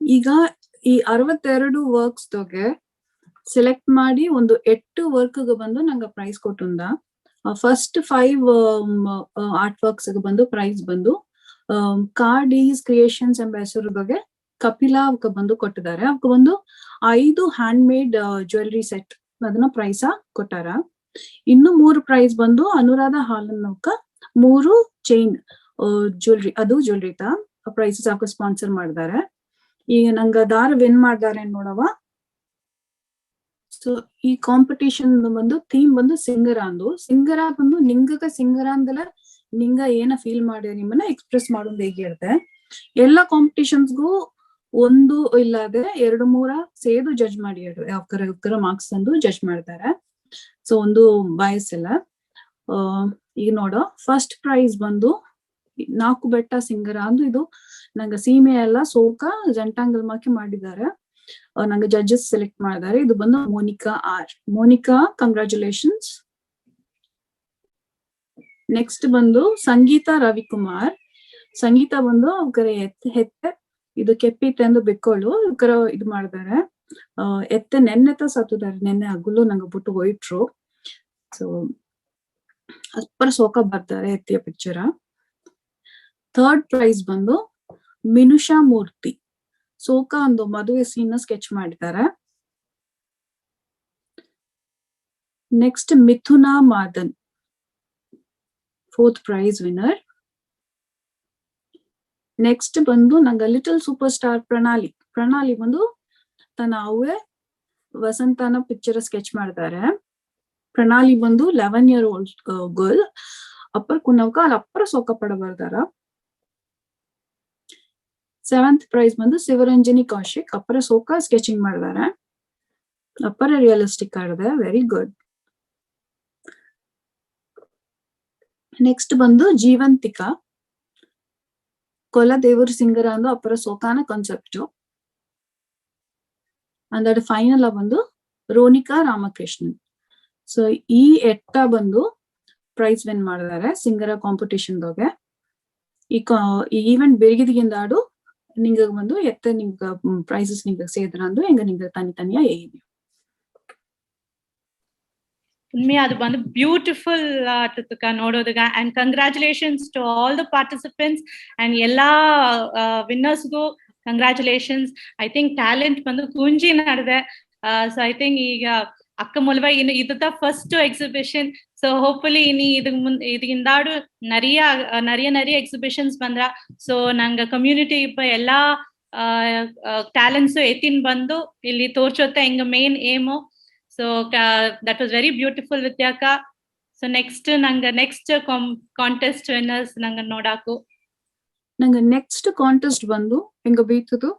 ಈಗ ಈ 62 ವರ್ಕ್ಸ್ ಗೆ ಸೆಲೆಕ್ಟ್ ಮಾಡಿ ಒಂದು 8 ವರ್ಕ್ ಬಂದು ನಂಗೆ ಪ್ರೈಸ್ ಕೊಟ್ಟುಂದ. ಫಸ್ಟ್ 5 ಆರ್ಟ್ ವರ್ಕ್ಸ್ ಬಂದು ಪ್ರೈಸ್ ಬಂದು ಕಾರ್ಡೀಸ್ ಕ್ರಿಯೇಷನ್ಸ್ ಎಂಬ ಹೆಸರು ಬಗ್ಗೆ ಕಪಿಲಾ ಅವಕ್ಕೆ ಬಂದು ಕೊಟ್ಟಿದ್ದಾರೆ. ಅವಕ್ಕೆ ಒಂದು 5 ಹ್ಯಾಂಡ್ ಮೇಡ್ ಜ್ಯುವೆಲ್ರಿ ಸೆಟ್ ಅದನ್ನ ಪ್ರೈಸ ಕೊಟ್ಟಾರ. ಇನ್ನು 3 ಪ್ರೈಸ್ ಬಂದು ಅನುರಾಧ ಹಾಲನ್ನವಕ್ಕ 3 ಚೈನ್ ಜ್ಯುವೆಲ್ರಿ, ಅದು ಜ್ಯುವೆಲ್ರಿ ಪ್ರೈಸಸ್ ಅವಕ್ಕೆ ಸ್ಪಾನ್ಸರ್ ಮಾಡಿದ್ದಾರೆ. ಈಗ ನಂಗ ದಾರ ವಿನ್ ಮಾಡ್ದಾರೆ ನೋಡವ. ಸೊ ಈ ಕಾಂಪಿಟೇಷನ್ ಬಂದು ಥೀಮ್ ಬಂದು ಸಿಂಗರ ಅಂದು. ಸಿಂಗರ ಬಂದು ನಿಂಗಗ ಸಿಂಗರ ಅಂದಲ್ಲ, ನಿಂಗ ಏನ ಫೀಲ್ ಮಾಡಿ ನಿಮ್ಮನ್ನ ಎಕ್ಸ್ಪ್ರೆಸ್ ಮಾಡೋದು ಹೇಗೆ ಇರುತ್ತೆ. ಎಲ್ಲಾ ಕಾಂಪಿಟೇಷನ್ಸ್ಗೂ 1 ಇಲ್ಲದೆ 2-3 ಸೇದು ಜಡ್ಜ್ ಮಾಡಿ ಯಾವ ಮಾರ್ಕ್ಸ್ ತಂದು ಜಡ್ಜ್ ಮಾಡ್ತಾರೆ. ಸೊ ಒಂದು ಬಾಯಸ್ ಇಲ್ಲ. ಈಗ ನೋಡೋ ಫಸ್ಟ್ ಪ್ರೈಸ್ ಬಂದು 4 ಬೆಟ್ಟ ಸಿಂಗರ ಅಂದು. ಇದು ನಂಗೆ ಸೀಮೆ ಎಲ್ಲ ಸೋಕ ಜಂಟಾಂಗಲ್ ಮಾಕಿ ಮಾಡಿದ್ದಾರೆ. ನಂಗೆ ಜಡ್ಜಸ್ ಸೆಲೆಕ್ಟ್ ಮಾಡಿದ್ದಾರೆ. ಇದು ಬಂದು Monica R. Monica, congratulations. Next ಬಂದು ಸಂಗೀತ ರವಿಕುಮಾರ್. ಸಂಗೀತ ಬಂದು ಅವ್ರ ಹೆತ್ತೆ ಇದು ಕೆಪ್ಪಿತ್ತೆ ಎಂದು ಬಿಕ್ಕೊಳ್ಳು ಇದು ಮಾಡಿದ್ದಾರೆ. ಎತ್ತೆ ನೆನ್ನೆತ ಸತ್ತಿದ್ದಾರೆ. ನೆನ್ನೆ ಹಗಲು ನಂಗೆ ಬಿಟ್ಟು ಹೋಯ್ಟ್ರು. ಸೊ ಅಪ್ಪರ ಸೋಕ ಬರ್ತಾರೆ ಎತ್ತಿಯ ಪಿಕ್ಚರ. ಥರ್ಡ್ ಪ್ರೈಸ್ ಬಂದು ಮಿನುಷಾ ಮೂರ್ತಿ. ಸೋಕ ಒಂದು ಮದುವೆ ಸೀನ್ ಸ್ಕೆಚ್ ಮಾಡಿದ್ದಾರೆ. Next Mithuna Madan, 4th prize winner. Next ಬಂದು ನಂಗೆ ಲಿಟಲ್ ಸೂಪರ್ ಸ್ಟಾರ್ ಪ್ರಣಾಲಿ ಬಂದು ತನ್ನ ಅವೇ ವಸಂತನ ಪಿಕ್ಚರ್ ಸ್ಕೆಚ್ ಮಾಡಿದ್ದಾರೆ. ಪ್ರಣಾಲಿ ಬಂದು 11 year old ಗರ್ಲ್. ಅಪ್ಪರ್ ಕುನ್ನವಕ ಅಲ್ಲಿ ಅಪ್ಪರ ಸೋಕ ಪಡ ಬರ್ದಾರ. 7th ಪ್ರೈಸ್ ಬಂದು ಶಿವರಂಜನಿ ಕೌಶಿಕ್. ಅಪ್ಪರ ಸೋಕ ಸ್ಕೆಚಿಂಗ್ ಮಾಡಿದ್ದಾರೆ. ಅಪ್ಪರ ರಿಯಲಿಸ್ಟಿಕ್ ಆಡಿದೆ, ವೆರಿ ಗುಡ್. ನೆಕ್ಸ್ಟ್ ಬಂದು ಜೀವಂತಿಕಾ. ಕೊಲ ದೇವರು ಸಿಂಗರ ಅಂದು ಅಪ್ಪರ ಸೋಕಾನ ಕಾನ್ಸೆಪ್ಟ್. ಅಂದರ ಫೈನಲ್ ಬಂದು ರೋನಿಕಾ ರಾಮಕೃಷ್ಣನ್. ಸೊ ಈ ಎಟ್ಟ ಬಂದು ಪ್ರೈಸ್ ವಿನ್ ಮಾಡಿದ್ದಾರೆ ಸಿಂಗರ ಕಾಂಪಿಟೇಷನ್ದಾಗೆ. ಈ ಈವೆಂಟ್ ಬೆಳಗಿದಿಂದ ಆಡು ನಿಂಗ ಬಂದು ಎತ್ತ ನಿಂಗ ಪ್ರೈಸಸ್ ನಿಂಗ ಸೇದ್ರ ಅಂದು ಹೆಂಗ ನಿಂಗ ತನಿಯ ಹೇಗಿದೆ. ಅದು ಬಂದು ಬ್ಯೂಟಿಫುಲ್ ಆಟಕ್ಕ ನೋಡೋದಗ. And congratulations to all the participants and ಎಲ್ಲಾ ವಿನ್ನರ್ಸ್ಗೂ ಕಂಗ್ರಾಚುಲೇಷನ್ಸ್. ಐ ಥಿಂಕ್ ಟ್ಯಾಲೆಂಟ್ ಬಂದು ಕುಂಜಿ ನಡೆದೆ. ಸೊ ಐ ಥಿಂಕ್ ಈಗ ಅಕ್ಕ ಮೂಲವ ಇನ್ನು ಇದು ಫಸ್ಟ್ ಎಕ್ಸಿಬಿಷನ್. ಸೊ ಹೋಪ್ಫುಲಿ ಇನ್ನು ಇದರಿಂದಾಡು நிறைய ಎಕ್ಸಿಬಿಷನ್ಸ್ ಬಂದ್ರ. ಸೊ ನಂಗೆ ಕಮ್ಯುನಿಟಿ ಎಲ್ಲಾ ಟ್ಯಾಲೆಂಟ್ಸ್ ಎತ್ತಿನ ಬಂದು ಇಲ್ಲಿ ತೋರ್ಸೋತ್ತೆ ಹೆಂಗ main aim. So that was very beautiful Vidyaka. So next contest winners nanga nodaku. Nanga next contest bandu enga beetudu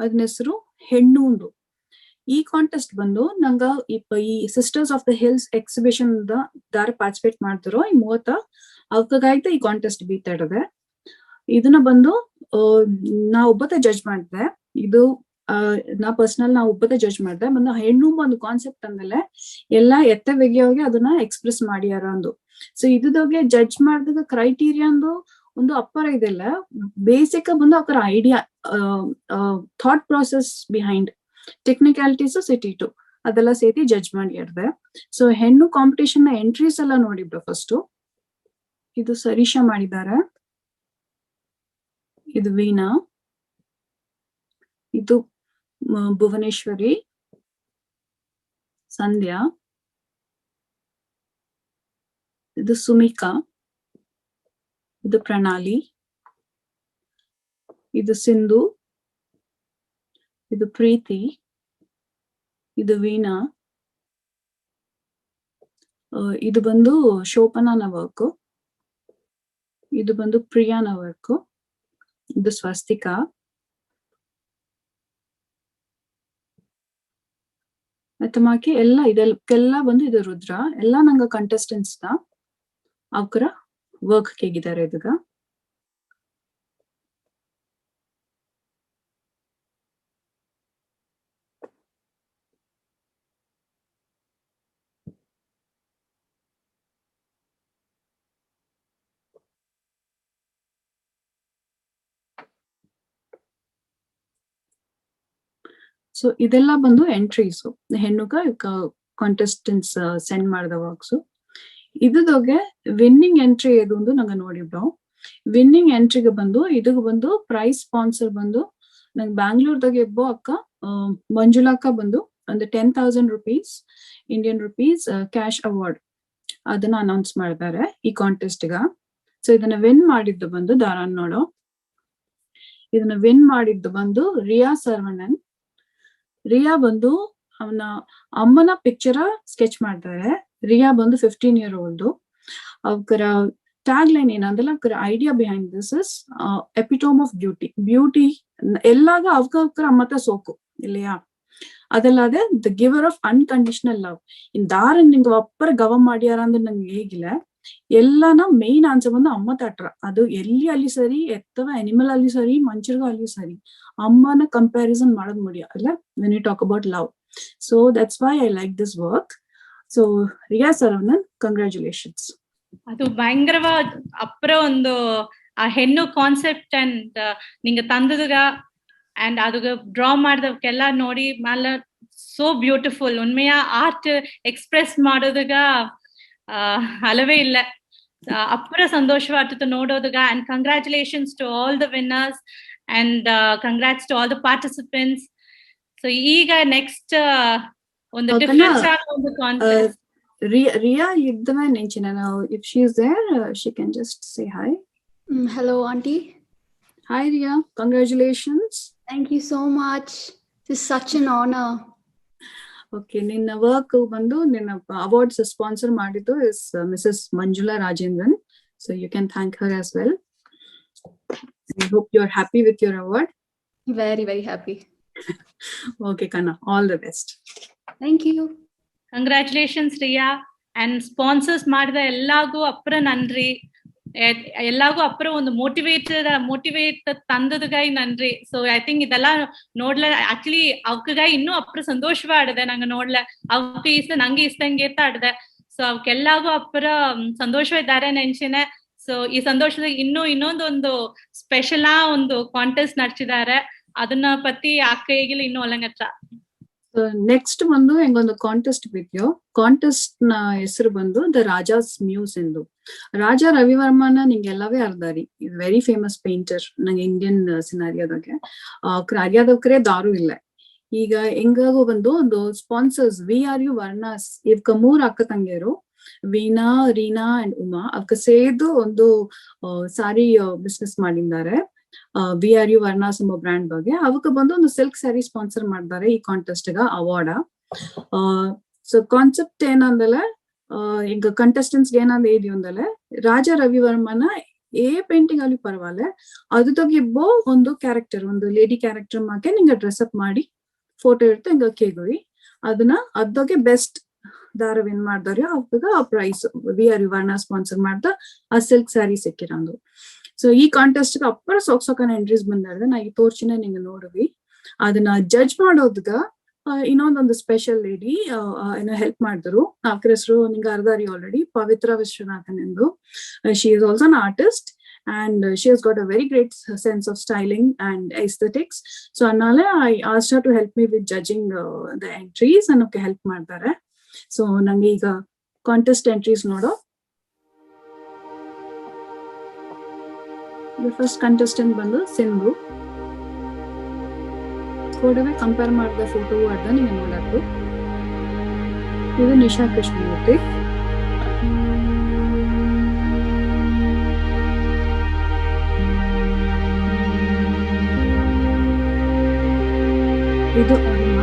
adna hesaru hennu undu. ಈ ಕಾಂಟೆಸ್ಟ್ ಬಂದು ನಂಗ ಈ sisters of the hills exhibition ದಾರ participate ಮಾಡ್ತಿರೋ ಈ 30 ಅವಕಾಯ್ತು ಈ contest ಬೀತಾ ಇಡದೆ. ಇದನ್ನ ಬಂದು ನಾ ಒಬ್ಬತೆ ಜಡ್ಜ್ ಮಾಡಿದೆ. ಇದು ನಾ ಪರ್ಸನಲ್ ನಾ ಒಬ್ಬತೆ ಜಡ್ಜ್ ಮಾಡಿದೆ. ಬಂದು ಹೆಣ್ಣು ಒಂದು ಕಾನ್ಸೆಪ್ಟ್ ಅಂದಲೆ ಎಲ್ಲಾ ಎತ್ತ ಬಗೆಯೋಗಿ ಅದನ್ನ ಎಕ್ಸ್ಪ್ರೆಸ್ ಮಾಡ್ಯಾರ ಅಂದು. ಸೊ ಇದುದಾಗೆ ಜಡ್ಜ್ ಮಾಡಿದಾಗ ಕ್ರೈಟೀರಿಯಾ ಒಂದು ಅಪ್ಪರ ಇದೆಲ್ಲ ಬೇಸಿಕ್ ಬಂದು ಅವರ idea thought process behind technicalities ಸಿಟಿಟು ಅದೆಲ್ಲ ಸೇರಿ ಜಡ್ಜ್ ಮಾಡಿರ್ದೆ. ಸೊ ಹೆಣ್ಣು ಕಾಂಪಿಟೇಷನ್ ನ ಎಂಟ್ರೀಸ್ ಎಲ್ಲ ನೋಡಿಬ್ರು. ಫಸ್ಟ್ ಇದು ಸರೀಶಾ ಮಾಡಿದ್ದಾರೆ, ಇದು ವೀಣಾ, ಇದು ಭುವನೇಶ್ವರಿ, ಸಂಧ್ಯಾ, ಇದು ಸುಮಿಕಾ, ಇದು ಪ್ರಣಾಲಿ, ಇದು ಸಿಂಧು, ಇದು ಪ್ರೀತಿ, ಇದು ವೀಣಾ, ಇದು ಬಂದು ಶೋಪನಾನ ವರ್ಕ್, ಇದು ಬಂದು ಪ್ರಿಯಾನ ವರ್ಕ್, ಇದು ಸ್ವಸ್ತಿಕಾ, ಮಾಕಿ ಎಲ್ಲ ಇದೆಲ್ಲ ಬಂದು ಇದು ರುದ್ರ. ಎಲ್ಲ ನಂಗ ಕಂಟೆಸ್ಟೆಂಟ್ಸ್ ಅವಕರ ವರ್ಕ್ ಹೇಗಿದ್ದಾರೆ ಇದಗ. ಸೊ ಇದೆಲ್ಲ ಬಂದು ಎಂಟ್ರೀಸ್ ಹೆಣ್ಣುಗ ಕಾಂಟೆಸ್ಟೆಂಟ್ಸ್ ಸೆಂಡ್ ಮಾಡಿದ ವರ್ಕ್ಸ್. ಇದ್ರದೊಗೆ ವಿನ್ನಿಂಗ್ ಎಂಟ್ರಿ ಇದು ಒಂದು ನಂಗೆ ನೋಡಿಬ್ರು. ವಿನ್ನಿಂಗ್ ಎಂಟ್ರಿಗೆ ಬಂದು ಇದಕ್ಕೆ ಬಂದು ಪ್ರೈಸ್ ಸ್ಪಾನ್ಸರ್ ಬಂದು ನಂಗೆ ಬ್ಯಾಂಗ್ಳೂರ್ದಾಗೆ ಇಬ್ಬೋ ಅಕ್ಕ ಮಂಜುಳಾಕ್ಕ ಬಂದು ಒಂದು 10,000 rupees Indian rupees cash award ಅದನ್ನ ಅನೌನ್ಸ್ ಮಾಡಿದ್ದಾರೆ ಈ ಕಾಂಟೆಸ್ಟ್ಗ. ಸೊ ಇದನ್ನ ವಿನ್ ಮಾಡಿದ್ದು ಬಂದು ದಾರಾನ್ ನೋಡೋ, ಇದನ್ನ ವಿನ್ ಮಾಡಿದ್ದು ಬಂದು ರಿಯಾ ಸರ್ವಣನ್. ರಿಯಾ ಬಂದು ಅವನ ಅಮ್ಮನ ಪಿಕ್ಚರ್ ಸ್ಕೆಚ್ ಮಾಡ್ತಾರೆ. ರಿಯಾ ಬಂದು 15 year old. ಅವರ ಟ್ಯಾಗ್ ಲೈನ್ ಏನಂದ್ರೆ ಅವರ idea behind this is epitome of beauty. Beauty ಎಲ್ಲಾಗ ಅವರ ಅಮ್ಮತ ಸೋಕು ಇಲ್ಲಿಯಾ, ಅದಲ್ಲದೆ the giver of unconditional love. ಇನ್ ದಾರನ್ ನಿಂಗೆ ಒಪ್ಪರ ಗವ ಮಾಡ್ಯಾರ ಅಂದ್ರೆ ನಂಗೆ ಹೇಗಿಲ್ಲ, ಎಲ್ಲಾನ ಮೇನ್ ಆನ್ಸರ್ ಬಂದು ಅಮ್ಮ ತಟ್ರ. ಅದು ಎಲ್ಲಿ ಅಲ್ಲಿ ಸರಿ, ಎತ್ತವ ಅನಿಮಲ್ ಅಲ್ಲಿ ಸರಿ, ಮನುಷ್ಯರ್ಗ ಅಲ್ಲಿ ಸರಿ, ಅಮ್ಮನ ಕಂಪ್ಯಾರಿಸನ್ ಮಾಡೋದ್ ಮುಡಿಯ ಅಲ್ಲ when you talk about love. So that's why I like this work. So Ria Saravanan, congratulations. ಅದು ಭಯಂಕರವ ಅಪ್ಪರ ಒಂದು ಆ ಹೆಣ್ಣು ಕಾನ್ಸೆಪ್ಟ್ ಅಂಡ್ ನಿಂಗೆ ತಂದದುಗ ಅಂಡ್ ಅದು ಡ್ರಾ ಮಾಡ್ದವಕ್ಕೆಲ್ಲ ನೋಡಿ ಮಾಲ ಸೋ ಬ್ಯೂಟಿಫುಲ್. ಉಣ್ಮೆಯ ಆರ್ಟ್ ಎಕ್ಸ್ಪ್ರೆಸ್ ಮಾಡೋದಗ ಅಲವೇ ಇಲ್ಲ. ಅಪ್ಪರ ಸಂತೋಷವಾಗ್ತಿತ್ತು ನೋಡೋದಗ. And congratulations to all the winners and congrats to all the participants. So ಈಗ ನೆಕ್ಸ್ಟ್ ಒಂದು ಡಿಫ್ರೆನ್ಸ್ ಆಗೋ ಒಂದು concept. Ria Yidama Nenchina now. If she is there, she can just say hi. Hello, Auntie. Hi, Ria. Congratulations. Thank you so much. This is such an honor. Okay, Ninna work bandu Ninna awards sponsor ಮಾಡಿದ್ದು is Mrs. Manjula Rajendran. So you can thank her as well. I hope you are happy with your award. Very, very happy. Okay, Kanna. All the best. Thank you. Congratulations Riya. And sponsors ಮಾಡಿದ ಎಲ್ಲಾಗೂ ಅಪ್ಪರ ನನ್ರಿ. ಎಲ್ಲಾಗೂ ಅಪ್ಪರ ಒಂದು motivate ತಂದದಗಾಯಿ ನನ್ರಿ. So I think ಇದೆಲ್ಲ ನೋಡ್ಲ ಆಕ್ಚುಲಿ ಅವಕ್ಕಾಗಿ ಇನ್ನೂ ಅಪ್ಪರ ಸಂತೋಷವಾಡದೆ ನಂಗೆ ನೋಡ್ಲ. ಅವಕ್ಕೆ ಇಷ್ಟ ನಂಗೆ ಇಷ್ಟಂಗೆ ಆಡ್ದೆ. ಸೊ ಅವಕ್ಕೆಲ್ಲಾಗೂ ಅಪ್ಪರ ಸಂತೋಷವಿದ್ದಾರೆ ನೆನ್ಸಿನೆ. ಸೊ ಈ ಸಂತೋಷದಾಗ ಇನ್ನೊಂದೊಂದು ಸ್ಪೆಷಲ್ ಒಂದು ಕಾಂಟೆಸ್ಟ್ ನಡೆಸಿದ್ದಾರೆ. ಅದನ್ನ ಪತಿ ಅಕ್ಕ ಈಗಿಲ್ಲ ಇನ್ನೂ ಒಳಗತ್ರ. ನೆಕ್ಸ್ಟ್ ಬಂದು ಹೆಂಗೊಂದು ಕಾಂಟೆಸ್ಟ್ ಬಿದ್ಯೋ. ಕಾಂಟೆಸ್ಟ್ ನ ಹೆಸರು ಬಂದು ದ ರಾಜಾಸ್ ಮ್ಯೂಸ್ ಎಂದು. ರಾಜಾ ರವಿವರ್ಮನ ನಿಂಗೆಲ್ಲವೇ ಅರ್ದಾರಿ. ಇಸ್ ವೆರಿ ಫೇಮಸ್ ಪೇಂಟರ್ ನಂಗೆ ಇಂಡಿಯನ್ ಸಿನಾರಿಯಾದಾಗೆ. ಅರ್ಯಾದವ್ರೆ ದಾರು ಇಲ್ಲ. ಈಗ ಹೆಂಗಾಗೋ ಬಂದು ಒಂದು ಸ್ಪಾನ್ಸರ್ಸ್ VRU ವರ್ಣಾಸ್ ಇವಕ್ಕ 3 ಅಕ್ಕ ತಂಗಿಯರು, ವೀಣಾ, ರೀನಾ ಅಂಡ್ ಉಮಾ. ಅವಕ್ಕ ಸೇದು ಒಂದು ಸಾರಿ ಬಿಸ್ನೆಸ್ ಮಾಡಿದ್ದಾರೆ. VRU ವರ್ಣಾಸ್ ಎಂಬ ಬ್ರ್ಯಾಂಡ್ ಬಗ್ಗೆ. ಅವಕ್ಕೆ ಬಂದು ಒಂದು ಸಿಲ್ಕ್ ಸ್ಯಾರಿ ಸ್ಪಾನ್ಸರ್ ಮಾಡಿದ್ದಾರೆ ಈ ಕಾಂಟೆಸ್ಟ್ ಗ ಅವಾರ್ಡ್. ಸೊ ಕಾನ್ಸೆಪ್ಟ್ ಏನಂದಲೆ ಈಗ ಕಂಟೆಸ್ಟೆಂಟ್ಸ್ ಏನಂದ ಏದಿ ಅಂದಲೆ ರಾಜಾ ರವಿವರ್ಮನ ಪೇಂಟಿಂಗ್ ಅಲ್ಲಿ ಪರವಾಲೆ ಅದು ಇಬ್ಬೋ ಒಂದು ಕ್ಯಾರೆಕ್ಟರ್, ಒಂದು ಲೇಡಿ ಕ್ಯಾರೆಕ್ಟರ್ ಮಾಕೆ ನಿಂಗೆ ಡ್ರೆಸ್ ಅಪ್ ಮಾಡಿ ಫೋಟೋ ಇರುತ್ತೆ ಹಿಂಗ ಕೇಗುವಿ. ಅದನ್ನ ಅದ್ದಾಗ ಬೆಸ್ಟ್ ದಾರ ವಿನ್ ಮಾಡ್ದಾರೆ ಅವಾಗ ಆ ಪ್ರೈಸ್ VRU ವರ್ಣ ಸ್ಪಾನ್ಸರ್ ಮಾಡ್ದ ಆ ಸಿಲ್ಕ್ ಸ್ಯಾರಿ ಸಿಕ್ಕಿರಂದು. ಸೊ ಈ ಕಾಂಟೆಸ್ಟ್ ಅಪ್ಪರ ಸೊಕ್ಸೊಕ್ಕನ ಎಂಟ್ರೀಸ್ ಬಂದಾಡ್ದೆ ನಾ ಈ ತೋರ್ಚಿನ ನಿಂಗೆ ನೋಡುವಿ. ಅದನ್ನ ಜಡ್ಜ್ ಮಾಡೋದ್ಗ ಇನ್ನೊಂದೊಂದು ಸ್ಪೆಷಲ್ ಲೇಡಿ ಏನೋ ಹೆಲ್ಪ್ ಮಾಡಿದ್ರು. ಅವ್ರ ಹೆಸರು ನಿಂಗೆ ಅರ್ದಾರಿ ಆಲ್ರೆಡಿ, ಪವಿತ್ರ ವಿಶ್ವನಾಥನ್ ಎಂದು. She is also an artist and she has got a very great sense of styling and aesthetics. So annale I asked her to help me with judging the entries and okay help ಮಾಡ್ತಾರೆ. So ನಂಗೆ ಈಗ contest entries ನೋಡೋ. The first contestant ಬಂದು Sindhu. ಫೋಟೋವೆ compare ಮಾಡಿದ photo ಅರ್ಧ ನೀವು ನೋಡಕ್ಕೆ. ಇದು ನಿಶಾ ಕೃಷ್ಣಮೂರ್ತಿ. ಇದು ಅರುಣ.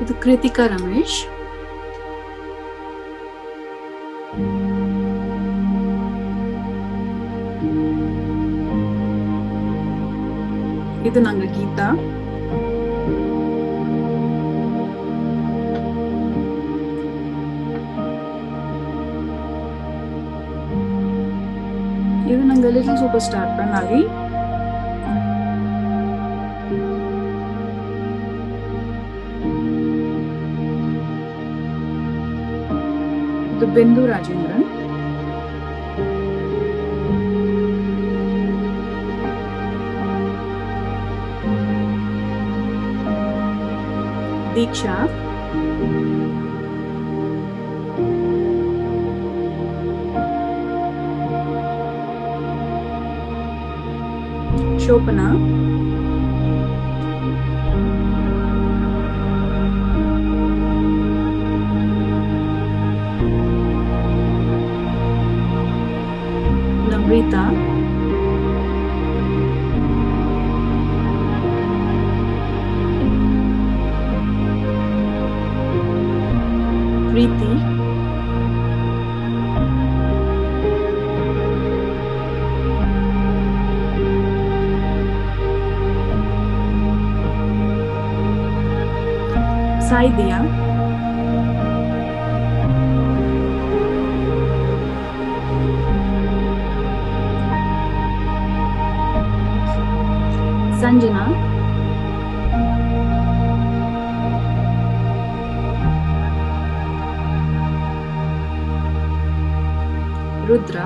ಇದು ಕೃತಿಕಾ ರಮೇಶ್. ಇದು ನಂಗೆ ಗೀತಾ. ಇದು ನಂಗೆ ಲಿಟಲ್ ಸೂಪರ್ ಸ್ಟಾರ್ ಪ್ರಣಾಲಿ. ಇದು ಬಿಂದು ರಾಜೇಂದ್ರನ್. ದೀಕ್ಷಾ, ಶೋಭನಾ, ನಮ್ರತಾ, ಪ್ರೀತಿ, ಸಾಯಿದಿಯಾ, ಸಂಜನಾ, ರುದ್ರ,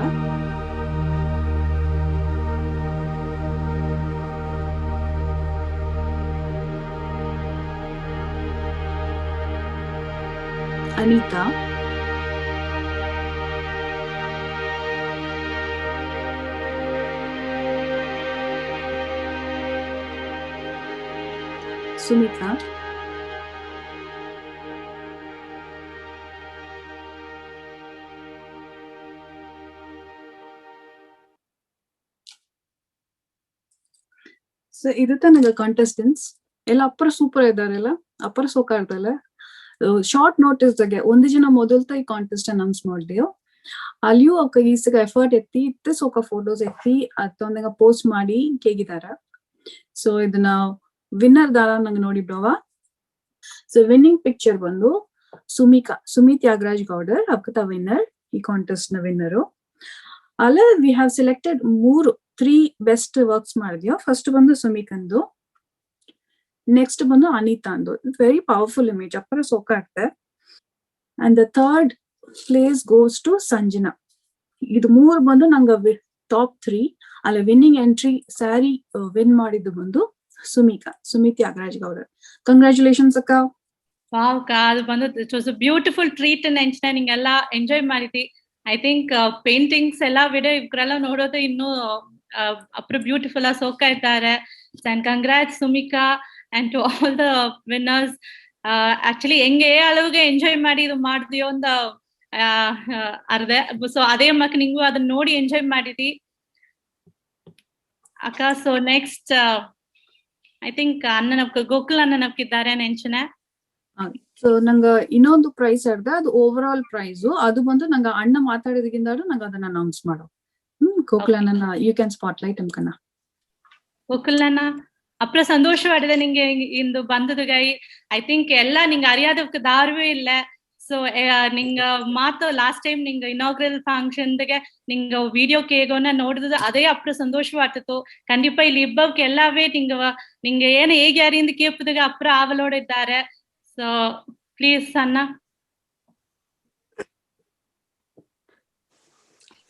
ಅನಿತಾ, ಸುಮಿತಾ, ಸೊ ಇದು ತಾನೆ ಕಾಂಟೆಸ್ಟೆಂಟ್ಸ್ ಎಲ್ಲ ಅಪ್ಪರ ಸೂಪರ್ ಇದ್ದಾರೆಲ್ಲ, ಅಪ್ಪರ ಸೋಕ ಇರ್ತಾರೆ. ಶಾರ್ಟ್ ನೋಟಿಸ್ ದಾಗೆ ಒಂದು ಜನ ಮೊದಲ್ತ ಈ ಕಾಂಟೆಸ್ಟ್ ಅನೌನ್ಸ್ ಮಾಡಿದೆವು. ಅಲ್ಲಿಯೂ ಈಸಗ ಎಫರ್ಟ್ ಎತ್ತಿ ಇತ್ತೆ ಸೋಕ ಫೋಟೋಸ್ ಎತ್ತಿ ಅತ್ತೊಂದಾಗ ಪೋಸ್ಟ್ ಮಾಡಿ ಕೇಗಿದಾರ. ಸೊ ಇದನ್ನ ವಿನ್ನರ್ ದಾರ ನಂಗೆ ನೋಡಿ ಬಿಡವ. ಸೊ ವಿನ್ನಿಂಗ್ ಪಿಕ್ಚರ್ ಬಂದು ಸುಮಿತ್ ತ್ಯಾಗರಾಜ್ ಗೌಡರ್ ಅಕ್ಕತ ವಿನ್ನರ್, ಈ ಕಾಂಟೆಸ್ಟ್ ನ ವಿನ್ನರು. ಅಲ್ಲ we have selected 3 best works ಮಾಡಿದ್ಯೋ. ಫಸ್ಟ್ ಬಂದು ಸುಮಿಕಂದು, ನೆಕ್ಸ್ಟ್ ಬಂದು ಅನಿತಾ ಅಂದು. ವೆರಿ ಪವರ್ಫುಲ್ ಇಮೇಜ್, ಅಪ್ಪರ ಸೋಕ ಆಗ್ತದೆ. And the third place goes to Sanjana. ಇದು 3 ಬಂದು ನಂಗೆ ಟಾಪ್ 3. ಅಲ್ಲ ವಿನ್ನಿಂಗ್ ಎಂಟ್ರಿ ಸ್ಯಾರಿ ವಿನ್ ಮಾಡಿದ್ದು ಬಂದು ಸುಮಿತ್ ತ್ಯಾಗರಾಜ್ ಗೌಡರ್. ಕಂಗ್ರಾಚುಲೇಷನ್ಸ್ ಅಕ್ಕ. ವಾವ್ ಅಕ್ಕ, ಅದು ಬಂದು it was a beautiful treat ನೆಂಚಿನ ನಿಂಗೆಲ್ಲ ಎಂಜಾಯ್ ಮಾಡಿದ್ವಿ. ಐ ಥಿಂಕ್ ಪೇಂಟಿಂಗ್ಸ್ ಎಲ್ಲ ವಿಡಿಯೋ ಇವ್ರೆಲ್ಲ ನೋಡೋದು ಇನ್ನೂ ಅಪ್ರ ಬ್ಯೂಟಿಫುಲ್ ಆಗಿ ಸೋಕ ಇದ್ದಾರೆ. ಅಂಡ್ ಕಂಗ್ರಾಟ್ಸ್ ಸುಮಿಕಾ and to all the winners. Actually ಹೆಂಗೆ ಅಳವಿಗೆ ಎಂಜಾಯ್ ಮಾಡಿ ಇದು ಮಾಡಿದ್ಯೋ ಅಂತ ಅರ್ದೆ. ಸೊ ಅದೇ ಮಕ್ ನಿಂಗು ಅದನ್ನ ನೋಡಿ ಎಂಜಾಯ್ ಮಾಡಿದಿ ಅಕ್ಕ. So next I think Gokul ಅಣ್ಣನವ್ಕಿದ್ದಾರೆ ನೆಂಚನೆ. ಸೊ ನಂಗ ಇನ್ನೊಂದು ಪ್ರೈಸ್ ಅರ್ದ, ಅದು ಓವರ್ ಆಲ್ ಪ್ರೈಸ್. ಅದು ಬಂದು ನಂಗ ಅಣ್ಣ ಮಾತಾಡೋದಕ್ಕಿಂತ ನಂಗ ಅದನ್ನ ಅನೌನ್ಸ್ ಮಾಡೋ. ಗೋಕುಲ್ ಅಣ್ಣನ ಯು ಕ್ಯಾನ್ ಸ್ಪಾಟ್ ಲೈಟ್ ಅನ್ಕನ. ಗೋಕುಲ್ ಅಣ್ಣ ಅಪ್ರ ಸಂತೋಷವಾಡಿದೆ ನಿಂಗೆ ಇಂದು ಬಂದದುಗೈ. ಐ ಥಿಂಕ್ ಎಲ್ಲ ನಿಂಗೆ ಅರಿಯಾದಕ್ಕೆ ದಾರವೇ ಇಲ್ಲ. ಸೊ ನಿಂಗ ಮಾತು ಲಾಸ್ಟ್ ಟೈಮ್ ನಿಂಗ ಇನಾಗ್ರಲ್ ಫಂಕ್ಷನ್ಗೆ ನಿಂಗ ವಿಡಿಯೋ ಕೇಗೋನ ನೋಡಿದ ಅದೇ ಅಪ್ರ ಸಂತೋಷವಾಗ್ತಿತ್ತು. ಕಂಡಿಪ ಇಲ್ಲಿ ಇಬ್ಬಕ್ಕೆ ಎಲ್ಲವೇ ನಿಂಗೆ ಏನು ಹೇಗೆ ಯಾರಿಂದ ಕೇಪದಾಗ ಅಪ್ರ ಆವಲೋಡಿದ್ದಾರೆ. ಸೊ ಪ್ಲೀಸ್ ಅಣ್ಣ.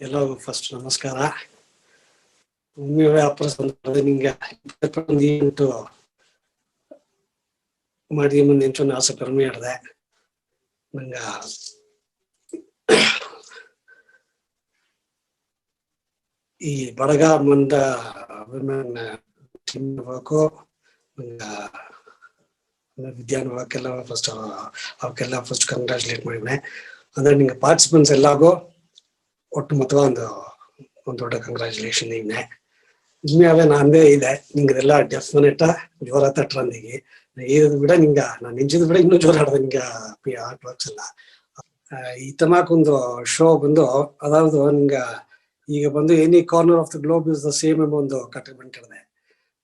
ಎಲ್ಲರಿಗೂ ಫಸ್ಟ್ ನಮಸ್ಕಾರ. ಅಪ್ರ ಸಂದರ್ಭ ನಿಂಗೆ ಈವೆಂಟು ಮಾಡಿ ಮುಂದೆ ಎಂಟು ಆಸೆ ಕಡಿಮೆ ಹಿಡ್ದೆ. ನಂಗ ಈ ಬಡಗ ಮಂದ ವಿಮೆನ್ ಟೀಮ್ ವರ್ಕು ವಿದ್ಯಾನ ಅವಕ್ಕೆಲ್ಲ ಫಸ್ಟ್ ಕಂಗ್ರಾಚುಲೇಟ್ ಮಾಡಿದ್ನೆ. ಅಂದ್ರೆ ನಿಂಗೆ ಪಾರ್ಟಿಸಿಪೆಂಟ್ಸ್ ಎಲ್ಲಾಗೂ ಒಟ್ಟು ಮೊತ್ತ ಒಂದು ದೊಡ್ಡ ಕಂಗ್ರಾಚುಲೇಷನ್ ನಿನ್ನೆ. ಇನ್ಮೇಲೆ ನಂದೇ ಇದೆ ನಿಂಗೆಲ್ಲ ಡೆಫಿನೆಟ್ ಜೋರ ತಟ್ರಂದಿಗೆ ಇದು ಬಿಡ ನಿಂಗ ನಾನು ನಿಂಚಿದ್ ಬಿಡ ಇನ್ನೂ ಜೋರ ಆಡ್ದೆ ನಿಂಗ ಆರ್ಟ್ ವರ್ಕ್ಸ್ ಎಲ್ಲ. ಈ ತಮಾಕೊಂದು ಶೋ ಬಂದು ಅದಾವುದು ನಿಂಗ ಈಗ ಬಂದು any corner of the globe is the same ಎಂಬ ಒಂದು ಕಟ್ಟೆಮೆಂಟ್ ಇಡಿದೆ.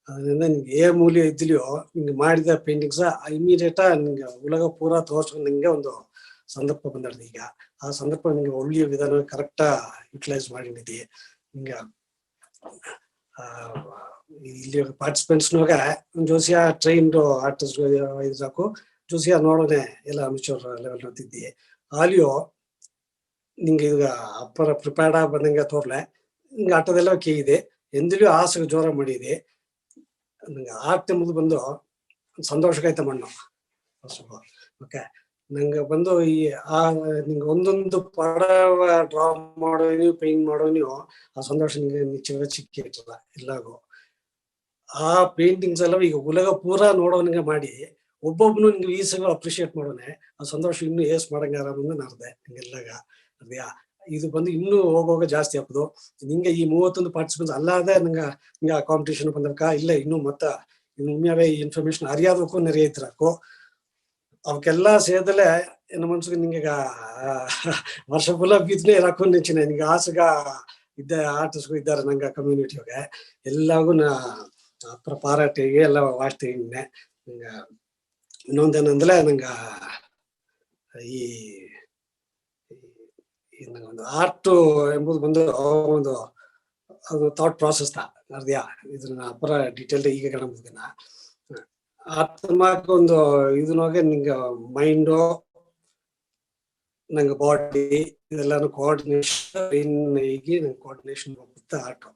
ಅದರಿಂದ ನಿಂಗೆ ಏ ಮೂಲ್ಯ ಇದ್ಲಿಯೋ ನಿಂಗೆ ಮಾಡಿದ ಪೇಂಟಿಂಗ್ಸ್ ಇಮಿಡಿಯೇಟ್ ನಿಂಗೆ ಉಲಗ ಪೂರ ತೋರ್ಸ್ಕೊಂಡು ನಿಂಗೆ ಒಂದು ಸಂದರ್ಭ ಬಂದಿಡ್ದು. ಈಗ ಆ ಸಂದರ್ಭ ನಿಂಗೆ ಒಳ್ಳೆಯ ವಿಧಾನ ಕರೆಕ್ಟಾ ಯುಟಿಲೈಸ್ ಮಾಡಿದ್ದಿ. ನಿಂಗೆ ಇಲ್ಲಿ ಪಾರ್ಟಿಸಿಪೆಂಟ್ಸ್ನಾಗ ಜೋಸಿಯ ಟ್ರೈನ್ಡ್ ಆರ್ಟಿಸ್ಟ್ ಸಾಕು ಜೋಸಿಯ ನೋಡೋನೆ ಎಲ್ಲ ಅಮಿಚೂರ್ ಲೆವೆಲ್ ನೋಡ್ತಿದ್ದಿ. ಆಲಿಯೋ ನಿಂಗೆ ಈಗ ಅಪ್ಪರ ಪ್ರಿಪೇರ್ಡ್ ಆಗಿ ಬಂದಂಗೆ ತೋರ್ಲೆ ನಿಂಗೆ ಆಟದೆಲ್ಲ ಕೇ ಇದೆ. ಎಂದಿಗೂ ಆಸೆ ಜೋರ ಮಾಡಿದೆ. ನಂಗೆ ಆರ್ಟ್ ಎಂಬುದು ಬಂದು ಸಂತೋಷಕೈತೆ ಮಣ್ಣು. First of all. ಓಕೆ, ನಂಗೆ ಬಂದು ಈ ನಿಂಗೆ ಒಂದೊಂದು ಪಡ ಡ್ರಾ ಮಾಡೋ ನೀವು ಪೇಂಟ್ ಮಾಡೋ ನೀವು ಆ ಸಂತೋಷ ನಿಂಗೆ ನಿಚ್ಚ ಸಿಕ್ಕಿರ್ತದ ಎಲ್ಲಾಗೂ. ಆ ಪೇಂಟಿಂಗ್ಸ್ ಎಲ್ಲ ಈಗ ಉಲಗ ಪೂರ ನೋಡೋನಿಗೆ ಮಾಡಿ ಒಬ್ಬೊಬ್ಬನು ನಿಂಗೆ ಈ ಸಲ ಅಪ್ರಿಷಿಯೇಟ್ ಮಾಡೋನೆ ಆ ಸಂತೋಷ ಇನ್ನೂ ಏಸ್ ಮಾಡಂಗಾರ ಬಂದು ನಾರ್ದೆ ನಿಂಗೆಲ್ಲಾಗ ಅದ್ಯಾ. ಇದು ಬಂದು ಇನ್ನೂ ಹೋಗೋಗ ಜಾಸ್ತಿ ಆಗ್ಬೋದು. ನಿಂಗೆ ಈ 31 ಪಾರ್ಟಿಸಿಪೆಂಟ್ಸ್ ಅಲ್ಲಾದೆ ನಿಂಗೆ ಆ ಕಾಂಪಿಟೇಷನ್ ಬಂದಕ್ಕ ಇಲ್ಲ ಇನ್ನೂ ಮತ್ತ ಉಮ್ಯಾವೆ ಈ ಇನ್ಫಾರ್ಮೇಶನ್ ಅರಿಯಾದಕ್ಕೂ ನೆರೆಯಿದ್ರಾಕು ಅವಕ್ಕೆಲ್ಲ ಸೇದಲೆ ಏನು ಮನ್ಸಿಗೆ ನಿಂಗೆ ವರ್ಷ ಫುಲ್ಲ ಬಿದ್ನೆ ಇರಾಕೊಂಡು ನಿಂಚಿನ ನಿಂಗೆ ಆಸಗ ಇದ್ದ ಆರ್ಟಿಸ್ಟ್ಗೂ ಇದ್ದಾರೆ ನಂಗೆ ಕಮ್ಯುನಿಟಿಗೆ ಎಲ್ಲಾಗೂ ನಾ ಪಾರಾಟಿಗೆ ಎಲ್ಲ ವಾಸ್ತೀವಿ. ನಿಂಗೆ ಇನ್ನೊಂದೇನಂದ್ರೆ ನಂಗೆ ಈ ಒಂದು ಆರ್ಟ್ ಎಂಬುದು ಬಂದು ಒಂದು ಅದು ಥಾಟ್ ಪ್ರಾಸೆಸ್ ಅರ್ದ್ಯಾ. ಇದನ್ನ ಅಪರ ಡೀಟೇಲ್ ಈಗ ಗಣಮದಿನ ಆತ್ಮಕ ಒಂದು ಇದನ್ನೋಗೆ ನಿಂಗೆ ಮೈಂಡು ನಂಗೆ ಬಾಡಿ ಇದೆಲ್ಲಾನು ಕೋಆರ್ಡಿನೇಷನ್ ಈಗ ನಂಗೆ ಕೋಆರ್ಡಿನೇಷನ್ ಹೋಗುತ್ತೆ ಆರ್ಟ್.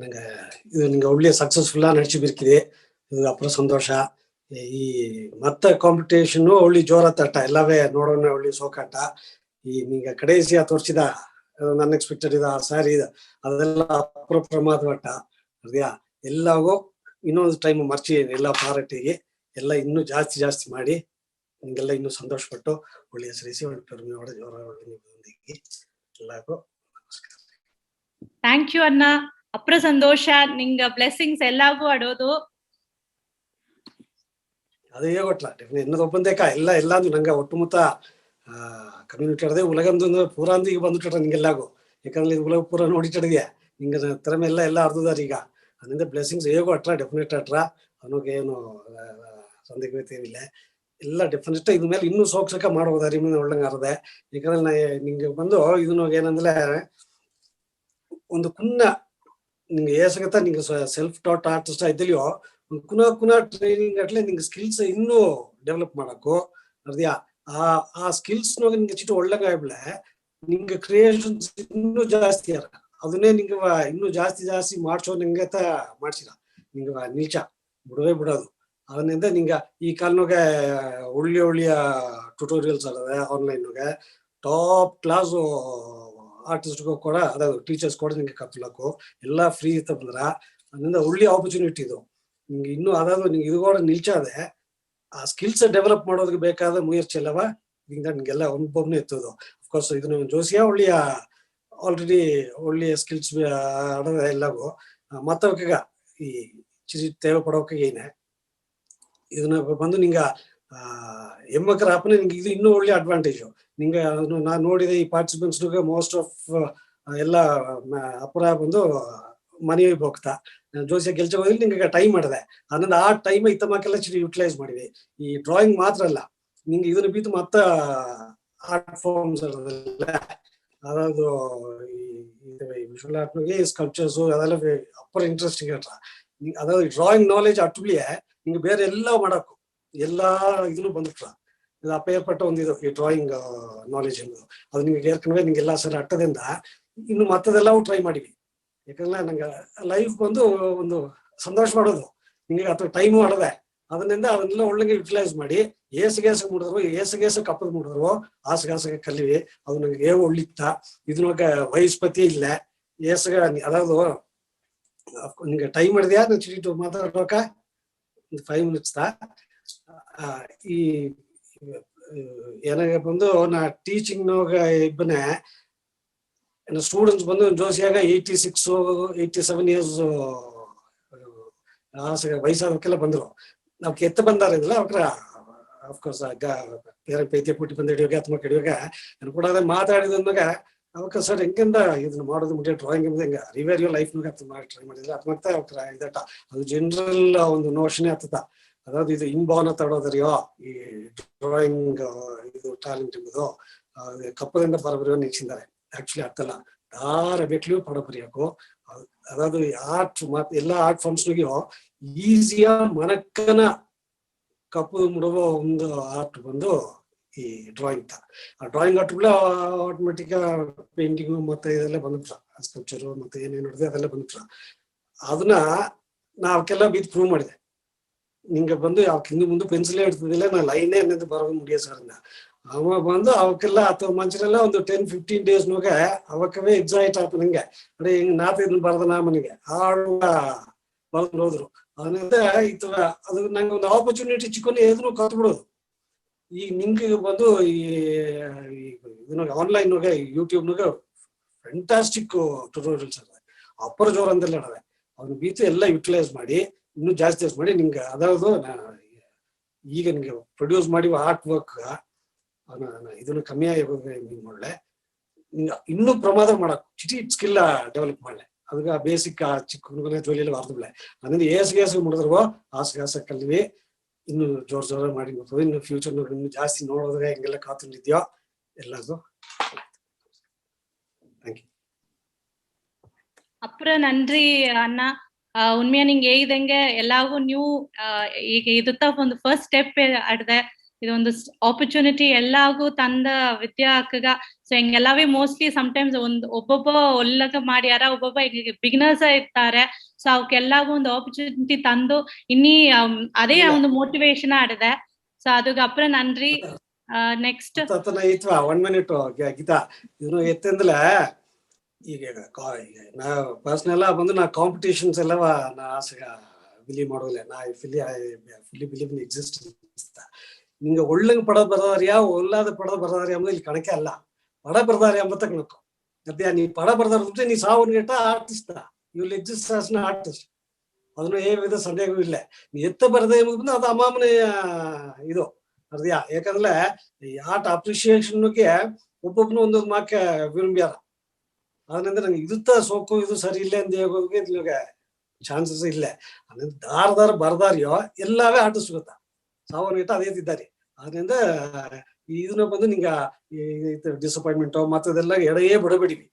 ನಂಗೆ ಇದು ನಿಂಗೆ ಒಳ್ಳೆ ಸಕ್ಸಸ್ಫುಲ್ ನಡಿಸಿ ಬಿರ್ಕಿದೆ, ಇದು ಅಪರ ಸಂತೋಷ. ಈ ಮತ್ತೆ ಕಾಂಪಿಟೇಷನ್ ಒಳ್ಳೆ ಜೋರ ತಟ್ಟ ಎಲ್ಲವೇ ನೋಡೋಣ ಒಳ್ಳೆ ಸೋಕಾಟ. ಈ ನಿಂಗೆ ಕಡೆಸಿಯ ತೋರಿಸಿದ ಅನ್ಎಕ್ಸ್ಪೆಕ್ಟೆಡ್ ಇದ ಸಾರಿ ಇದೆ ಅದೆಲ್ಲ ಅಪ್ರಮಾದ ಮಟ್ಟ ಅದ್ಯಾ. ಎಲ್ಲವೂ ಇನ್ನೊಂದು ಟೈಮ್ ಮರ್ಚಿ ಎಲ್ಲ ಪಾರ್ಟಿಗೆ ಎಲ್ಲ ಇನ್ನೂ ಜಾಸ್ತಿ ಮಾಡಿ ನಿಂಗೆಲ್ಲ ಇನ್ನೂ ಸಂತೋಷ ಪಟ್ಟು ಒಳ್ಳೆಯ ಹೆಸರಿಸಿ ಜೋರೊಂದಿಗೆ ಎಲ್ಲರಿಗೂ ನಮಸ್ಕಾರ. ಥ್ಯಾಂಕ್ ಯು ಅಣ್ಣ. ಅಪ್ರ ಸಂತೋಷ ನಿಂಗ ಬ್ಲೆಸ್ಸಿಂಗ್ಸ್ ಎಲ್ಲಾಗೂ ಅಡೋದು ಅದೇ ಗೊತ್ತಲ್ಲ ಡೆಫಿನೆಟ್ ಇನ್ನೊಂದು ಒಬ್ಬಂದೇಕ ಎಲ್ಲಾಂದು ನಂಗೆ ಒಟ್ಟುಮುತ್ತ ಕಮ್ಯುನಿಟಿ ಅಡದೆ ಉಲಗಂದು ಪೂರ ಅಂದು ಈಗ ಬಂದುಟ್ಟ ನಿಂಗೆಲ್ಲಾಗು. ಯಾಕಂದ್ರೆ ಇದು ಉಲಗ ಪೂರ ನೋಡಿಟ್ಟಿಡಿದ್ಯಾ ನಿಂಗೆ ತೆರಮೆ ಎಲ್ಲ ಅರ್ಧದಾರ ಈಗ. ಅದರಿಂದ ಬ್ಲೆಸ್ಸಿಂಗ್ಸ್ ಹೇಗೋ ಅಟ್ರ ಡೆಫಿನೆಟ್ ಅಟ್ರ ಅವನಿಗೆ ಏನು ಸಂದೇಹತೆ ಏನಿಲ್ಲ. ಎಲ್ಲ ಡೆಫಿನೆಟ್ ಇದ ಮೇಲೆ ಇನ್ನೂ ಸೋಕ್ಸಕ ಮಾಡ್ಬೋದಾರಿ ಮುಂದೆ ಒಳ್ಳಂಗೆ ಅರ್ದೆ. ಯಾಕಂದ್ರೆ ನಾ ನಿಂಗೆ ಬಂದು ಇದನ್ನ ಏನಂದ್ರೆ ಒಂದು ಕುನ್ನ ನಿಂಗೆ ಏಸಗತ್ತ ನಿಂಗೆ ಸೆಲ್ಫ್ ಟಾಟ್ ಆರ್ಟಿಸ್ಟ್ ಇದ್ದಲಿಯೋ ಕುನ ಟ್ರೈನಿಂಗ್ ಅಟ್ಲೆ ನಿಂಗೆ ಸ್ಕಿಲ್ಸ್ ಇನ್ನೂ ಡೆವಲಪ್ ಮಾಡಕು ಅರ್ದ್ಯಾ. ಆ ಸ್ಕಿಲ್ಸ್ ನಿಂಗೆ ಚಿಟ್ಟು ಒಳ್ಳಂಗ ಆಗ್ಬಿಳೆ ನಿಂಗೆ ಕ್ರಿಯೇಷನ್ಸ್ ಇನ್ನೂ ಜಾಸ್ತಿ ಅರ ಅದನ್ನೇ ನಿಂಗೆ ಇನ್ನೂ ಜಾಸ್ತಿ ಮಾಡ್ಸೋ ನಿಂಗೆ ಮಾಡ್ಸಿರ ನಿಂಗೆ ನಿಲ್ಚ ಬಿಡೋದು. ಅದರಿಂದ ನಿಂಗೆ ಈ ಕಾಲನಾಗೆ ಒಳ್ಳೆಯ ಟ್ಯುಟೋರಿಯಲ್ಸ್ ಅದ ಆನ್ಲೈನ್ಗೆ ಟಾಪ್ ಕ್ಲಾಸ್ ಆರ್ಟಿಸ್ಟ್ಗೂ ಕೂಡ ಅದಾದ್ರು ಟೀಚರ್ಸ್ ಕೂಡ ನಿಂಗೆ ಕತ್ಲಕ್ಕು ಎಲ್ಲ ಫ್ರೀ ಇತ್ತ ಬಂದ್ರ ಅದರಿಂದ ಒಳ್ಳೆ ಆಪರ್ಚುನಿಟಿ ಇದು ನಿಂಗೆ. ಇನ್ನೂ ಅದಾದ್ರು ನಿಂಗೆ ಇದು ಕೂಡ ನಿಲ್ಚಾದೆ ಆ ಸ್ಕಿಲ್ಸ್ ಡೆವಲಪ್ ಮಾಡೋದಕ್ಕೆ ಬೇಕಾದ ಮುಯರ್ಚಿ ಅಲ್ಲವ ಇದರಿಂದ ನಿಂಗೆಲ್ಲ ಒಬ್ಬೊಬ್ಬನೇ ಎತ್ತೋದು. ಅಫ್ಕೋರ್ಸ್ ಇದನ್ನ ಜೋಸಿಯಾ ಒಳ್ಳೆಯ ಆಲ್ರೆಡಿ ಒಳ್ಳೆಯ ಸ್ಕಿಲ್ಸ್ ಆಡೋದ ಎಲ್ಲವೂ ಮತ್ತವಕ್ಕ ಈ ಚಿರಿ ತೇವೆ ಪಡೋಕೆ ಏನೇ ಇದನ್ನ ಬಂದು ನಿಂಗೆ ಹೆಮ್ಮಕ್ಕರ ಅಪ್ಪನೇ ನಿಂಗೆ ಇದು ಇನ್ನೂ ಒಳ್ಳೆ ಅಡ್ವಾಂಟೇಜು ನಿಂಗೆ. ನಾನು ನೋಡಿದೆ ಈ ಪಾರ್ಟಿಸಿಪೆಂಟ್ಸ್ಗೆ ಮೋಸ್ಟ್ ಆಫ್ ಎಲ್ಲ ಅಪರ ಬಂದು ಮನೆಗೆ ಹೋಗ್ತಾ ಜೋಸಿಯ ಕೆಲ್ಸ ಹೋಗಿ ನಿಂಗೆ ಟೈಮ್ ಮಾಡಿದೆ. ಅದನ್ನ ಆ ಟೈಮ್ ಇತ್ತಮಕ್ಕೆಲ್ಲ ಯುಟಿಲೈಸ್ ಮಾಡಿವಿ. ಈ ಡ್ರಾಯಿಂಗ್ ಮಾತ್ರ ಅಲ್ಲ ನಿಂಗೆ ಇದನ್ನ ಬಿದ್ದು ಮತ್ತ ಆರ್ಟ್ ಫಾರ್ಮ್ಸ್ ಅದಾವುದು ಈ ವಿಜುವಲ್ ಆರ್ಟ್ನಾಗೆ ಸ್ಕಲ್ಪ್ಚರ್ಸ್ ಅದೆಲ್ಲ ಅಪ್ಪರ್ ಇಂಟ್ರೆಸ್ಟಿಂಗ್ ಅಟ್ರ. ಅದಾவது ಡ್ರಾಯಿಂಗ್ ನಾಲೆಜ್ ಅಟ್ಬಿಳಿಯೇ ನಿಂಗೆ ಬೇರೆ ಎಲ್ಲ ಮಾಡಕು ಎಲ್ಲಾ ಇದನ್ನು ಬಂದ್ಬಿಟ್ರ ಇದು ಅಪೇರ್ಪಟ್ಟ ಒಂದಿದು ಈ ಡ್ರಾಯಿಂಗ್ ನಾಲೆಜ್ ಅನ್ನೋದು ಅದು ನಿಂಗೆ ಏರ್ಕಂಡ್ರೆ ನಿಂಗೆಲ್ಲ ಸರಿ ಅಟ್ಟದಿಂದ ಇನ್ನು ಮತ್ತದೆಲ್ಲವೂ ಟ್ರೈ ಮಾಡಿವಿ. ಯಾಕಂದ್ರೆ ನಂಗೆ ಲೈಫ್ ಬಂದು ಒಂದು ಸಂತೋಷ ಮಾಡೋದು ನಿಂಗೆ ಅಥವಾ ಟೈಮು ಮಾಡದೆ ಅದನ್ನಿಂದ ಅದನ್ನೆಲ್ಲ ಒಳ್ಳೆಗೆ ಯುಟಿಲೈಸ್ ಮಾಡಿ ಏಸಗೇಸ ಮುಡಿದ್ರು ಏಸಗೇಸ ಕಪ್ಪದ ಮುಡಿದ್ರು ಆಸಗಾಸಗೆ ಕಲಿವಿ ಅದು ನಂಗೆ ಹೇಗೆ ಒಳ್ಳಿತ್ತ. ಇದನ್ನೊಳಗೆ ವಯಸ್ಪತಿ ಇಲ್ಲ ಏಸಗ ಅದಾವುದು ನಿಂಗೆ ಟೈಮ್ ಮಾಡಿದ್ಯಾ ನಾನು ಚಿಟ್ಟು ಮಾತಾಡೋಕ 5 minutes ಈ ಏನಾಗ ಬಂದು ನಾ ಟೀಚಿಂಗ್ ನೋಗ ಇಬ್ಬನೇ ಸ್ಟೂಡೆಂಟ್ಸ್ ಬಂದು ಜೋಸಿಯಾಗ 86 87 years ವಯಸ್ಸಾದಕ್ಕೆಲ್ಲ ಬಂದ್ರು. ನಾವ್ ಕೆತ್ತ ಬಂದಾರಿಲ್ಲ ಅವ್ರ ಅಫ್ಕೋರ್ಸ್ ಬೇರೆ ಪೈತ್ಯ ಪುಟ್ಟಿ ಬಂದ ಹಿಡಿಯೋಗ ಅಥವಾ ಹಿಡಿಯೋಗ ನಾನು ಕೂಡ ಅದ ಮಾತಾಡಿದಾಗ ಅವಕ್ಕ ಸರ್ ಹೆಂಗಿಂದ ಇದನ್ನ ಮಾಡೋದು ಮುಟ್ಟೆ ಡ್ರಾಯಿಂಗ್ ಎಂಬುದು ಹೆಂಗ ರಿವೇರಿಯೋ ಲೈಫ್ ಮಾಡಿ ಟ್ರೈ ಮಾಡಿದ್ರೆ ಅಥವಾ ಅವ್ರ ಇದಟ ಅದು ಜನರಲ್ ಒಂದು ನೋಷನೇ ಆಗ್ತದ. ಅದಾவது ಇದು ಇನ್ಭಾವನ ತಡೋದ್ರಿಯೋ ಈ ಡ್ರಾಯಿಂಗ್ ಇದು ಟ್ಯಾಲೆಂಟ್ ಎಂಬುದು ಕಪ್ಪದಿಂದ ಬರಬರಿಯೋ ನಿಲ್ಸಿದ್ದಾರೆ. ಆಕ್ಚುಲಿ ಆಗ್ತಲ್ಲ ಯಾರ ಬೇಕಲೂ ಪಡ ಬರಿಯಕು. ಅದಾவது ಆರ್ಟ್ ಮತ್ತೆ ಎಲ್ಲಾ ಆರ್ಟ್ ಫಾರ್ಮ್ಸ್ನಿಗೂ ಈಸಿಯ ಮನಕ್ಕನ ಕಪ್ಪು ಮುಡುವ ಒಂದು ಆರ್ಟ್ ಬಂದು ಈ ಡ್ರಾಯಿಂಗ್ ಆ ಡ್ರಾಯಿಂಗ್ ಆರ್ಟ್ ಆಟೋಮೆಟಿಕ್ ಪೇಂಟಿಂಗ್ ಮತ್ತೆ ಇದೆಲ್ಲ ಬಂದ್ಬಿಟ್ರ ಸ್ಕಲ್ಪ್ಚರ್ ಮತ್ತೆ ಏನೇನು ನೋಡಿದೆ ಅದೆಲ್ಲ ಬಂದ್ಬಿಟ್ರ. ಅದನ್ನ ನಾ ಅವಕ್ಕೆಲ್ಲ ಬಿದ್ದು ಪ್ರೂವ್ ಮಾಡಿದೆ. நீங்க வந்து அவருக்கு இன்னும் முந்து பென்சிலே எடுத்ததில்லை, நான் லைனே என்னது பரவ முடியாது சார். அவன் வந்து ಅವಕ್ಕೆಲ್ಲ 10 ಮಂಚರೆಲ್ಲ ಒಂದು 10-15 ಡೇಸ್ ನೋಗೆ ಅವಕ್ಕವೇ ಎಕ್ಸೈಟ್ ಆಗ್ತದಂಗೆ ಅಡೆ ಹಿಂಗ್ ನಾತ ಇದನ್ನ ಬರೆದ ಮನೆಗೆ ಆಡುವ ಬರೆದು ಹೋದ್ರು. ಅದರಿಂದ ಇತ್ತು ಅದು ನಂಗೆ ಒಂದು ಆಪರ್ಚುನಿಟಿ ಚಿಕ್ಕೊಂಡು ಎದುರು ಕತ್ಬಿಡೋದು. ಈಗ ನಿಮ್ಗೆ ಬಂದು ಈ ಇದನ್ನ ಆನ್ಲೈನ್ ನೋಗೆ ಯೂಟ್ಯೂಬ್ ನೋಗೆ ಫ್ಯಾಂಟಾಸ್ಟಿಕ್ ಟ್ಯುಟೋರಿಯಲ್ಸ್ ಅದ, ಅಪ್ಪರ ಜೋರ್ ಅಂತೆಲ್ಲ ಇಡವೆ. ಅವ್ನ ಬೀತು ಎಲ್ಲ ಯುಟಿಲೈಸ್ ಮಾಡಿ ಇನ್ನೂ ಜಾಸ್ತಿ ಮಾಡಿ ನಿಮ್ಗೆ ಅದಾವುದು ಈಗ ನಿಮ್ಗೆ ಪ್ರೊಡ್ಯೂಸ್ ಮಾಡಿ ಆರ್ಟ್ ವರ್ಕ್ ಇದನ್ನು ಕಮ್ಮಿ ಆಗಿ ಮಾಡ್ಲೆ ಇನ್ನೂ ಪ್ರಮಾದ ಮಾಡಕ್ ಚಿಟಿ ಸ್ಕಿಲ್ ಡೆವಲಪ್ ಮಾಡ್ಲೆ. ಅದಕ್ಕೆ ಬೇಸಿಕ್ ಚಿಕ್ಕ ಜೋಲಿಯಲ್ಲಿ ವಾರ್ದಬ್ಲೆ ಅದರಿಂದ ಏಸಿಗೆ ಮಾಡಿದ್ರು ಆಸೆ ಕಲ್ವಿ ಇನ್ನು ಜೋರ ಮಾಡಿ ಇನ್ನು ಫ್ಯೂಚರ್ ಇನ್ನು ಜಾಸ್ತಿ ನೋಡೋದ್ರೆ ಹೆಂಗೆಲ್ಲ ಕಾತುಂಡಿದ್ಯೋ ಎಲ್ಲದು. Thank you. அப்புறம் நன்றி அண்ணா. உண்மையா நீங்க எழுதுங்க எல்லாவும் நியூ ಈಗ இதுதான் ಒಂದು ಫಸ್ಟ್ ಸ್ಟೆಪ್ ಆಡ್ದೆ. ಇದು ಒಂದು ಆಪರ್ಚುನಿಟಿ ಎಲ್ಲಾಗೂ ತಂದ ವಿದ್ಯಾರ್ಥಿಗ. ಸೊ ಹಿಂಗೆಲ್ಲವೇ ಮೋಸ್ಟ್ಲಿ ಸಮ್ಟೈಮ್ಸ್ ಒಬ್ಬೊಬ್ಬ ಒಳ್ಳಗ ಮಾಡ್ಯಾರ, ಒಬ್ಬೊಬ್ಬ ಬಿಗಿನರ್ಸ್ ಇರ್ತಾರೆ. ಸೊ ಅವಕ್ಕೆಲ್ಲಾಗೂ ಒಂದು ಆಪರ್ಚುನಿಟಿ ತಂದು ಇನ್ನೀ ಅದೇ ಒಂದು ಮೋಟಿವೇಶನ್ ಆಡಿದೆ. ಸೊ ಅದಕ್ಕೆ ಅப்புறம் நன்றி. ನೆಕ್ಸ್ಟ್ 1 ಮಿನಿಟ್ ಗೀತಾ ಇದನ್ನು ಎತ್ತಂದ್ಲ ಈಗ ನಾ ಪರ್ಸನಲ್ ಬಂದು ನಾ ಕಾಂಪಿಟೇಷನ್ಸ್ ಎಲ್ಲವ ನಾ ಆಸೆಗ ಬಿಲೀವ್ ಮಾಡೋದಿಲ್ಲ. ನಾ ಫುಲ್ಲಿ ಬಿಲೀವ್ ಇನ್ ಎಕ್ಸಿಸ್ಟೆನ್ಸ್. ನಿಂಗೆ ಒಳ್ಳಂಗೆ ಪಡ ಬರದಾರಿಯಾ ಒಳ್ಳಾದ ಪಡ ಬರದಾರಿ ಅಂಬುದು ಇಲ್ಲಿ ಕಣಕ್ಕೆ ಅಲ್ಲ, ಪಡ ಬರದಾರಿ ಅಂಬತ್ತ ಕಣಕು. ಅದ್ಯಾ ನೀ ಪಡ ಬರದಾರ ನೀ ಸಾವನ್ ಗೇಟ artist, you will exist as an artist. ಅದನ್ನು ಏ ವಿಧ ಸಂದೇಹವೂ ಇಲ್ಲ. ನೀ ಎತ್ತ ಬರದೆ ಎಂಬುದು ಅದು ಅಮಾಮನೆ ಇದು ಅರ್ದ್ಯಾ. ಯಾಕಂದ್ರೆ ಈ ಆರ್ಟ್ ಅಪ್ರಿಸಿಯೇಷನ್ಗೆ ಒಬ್ಬೊಬ್ಬನು ಒಂದೊಂದು ಮಾಕೆ ವಿರುಂಬ್ಯಾರ. ಅದರಿಂದ ನಂಗೆ ಇದುತ್ತ ಸೋಕು ಇದು ಸರಿ ಇಲ್ಲ ಅಂತ ಹೇಗೋದಕ್ಕೆ ಇಲ್ಲಿಗೆ ಚಾನ್ಸಸ್ ಇಲ್ಲ. ಅದರಿಂದ ದಾರದಾರ ಬರದಾರಿಯೋ ಎಲ್ಲವೇ ಆರ್ಟಿಸ್ಟ್ ಗೊತ್ತಾ ಸಾವನ್ ಗೇಟ ಅದೇ ಇದ್ದಾರೆ. ಅದರಿಂದ ಇದನ್ನ ಬಂದು ನಿಂಗ ಡಿಸಪಾಯಿಂಟ್ಮೆಂಟು ಮತ್ತದೆಲ್ಲ ಎಡೆಯೇ ಬಿಡಬೇಡಿವಿ.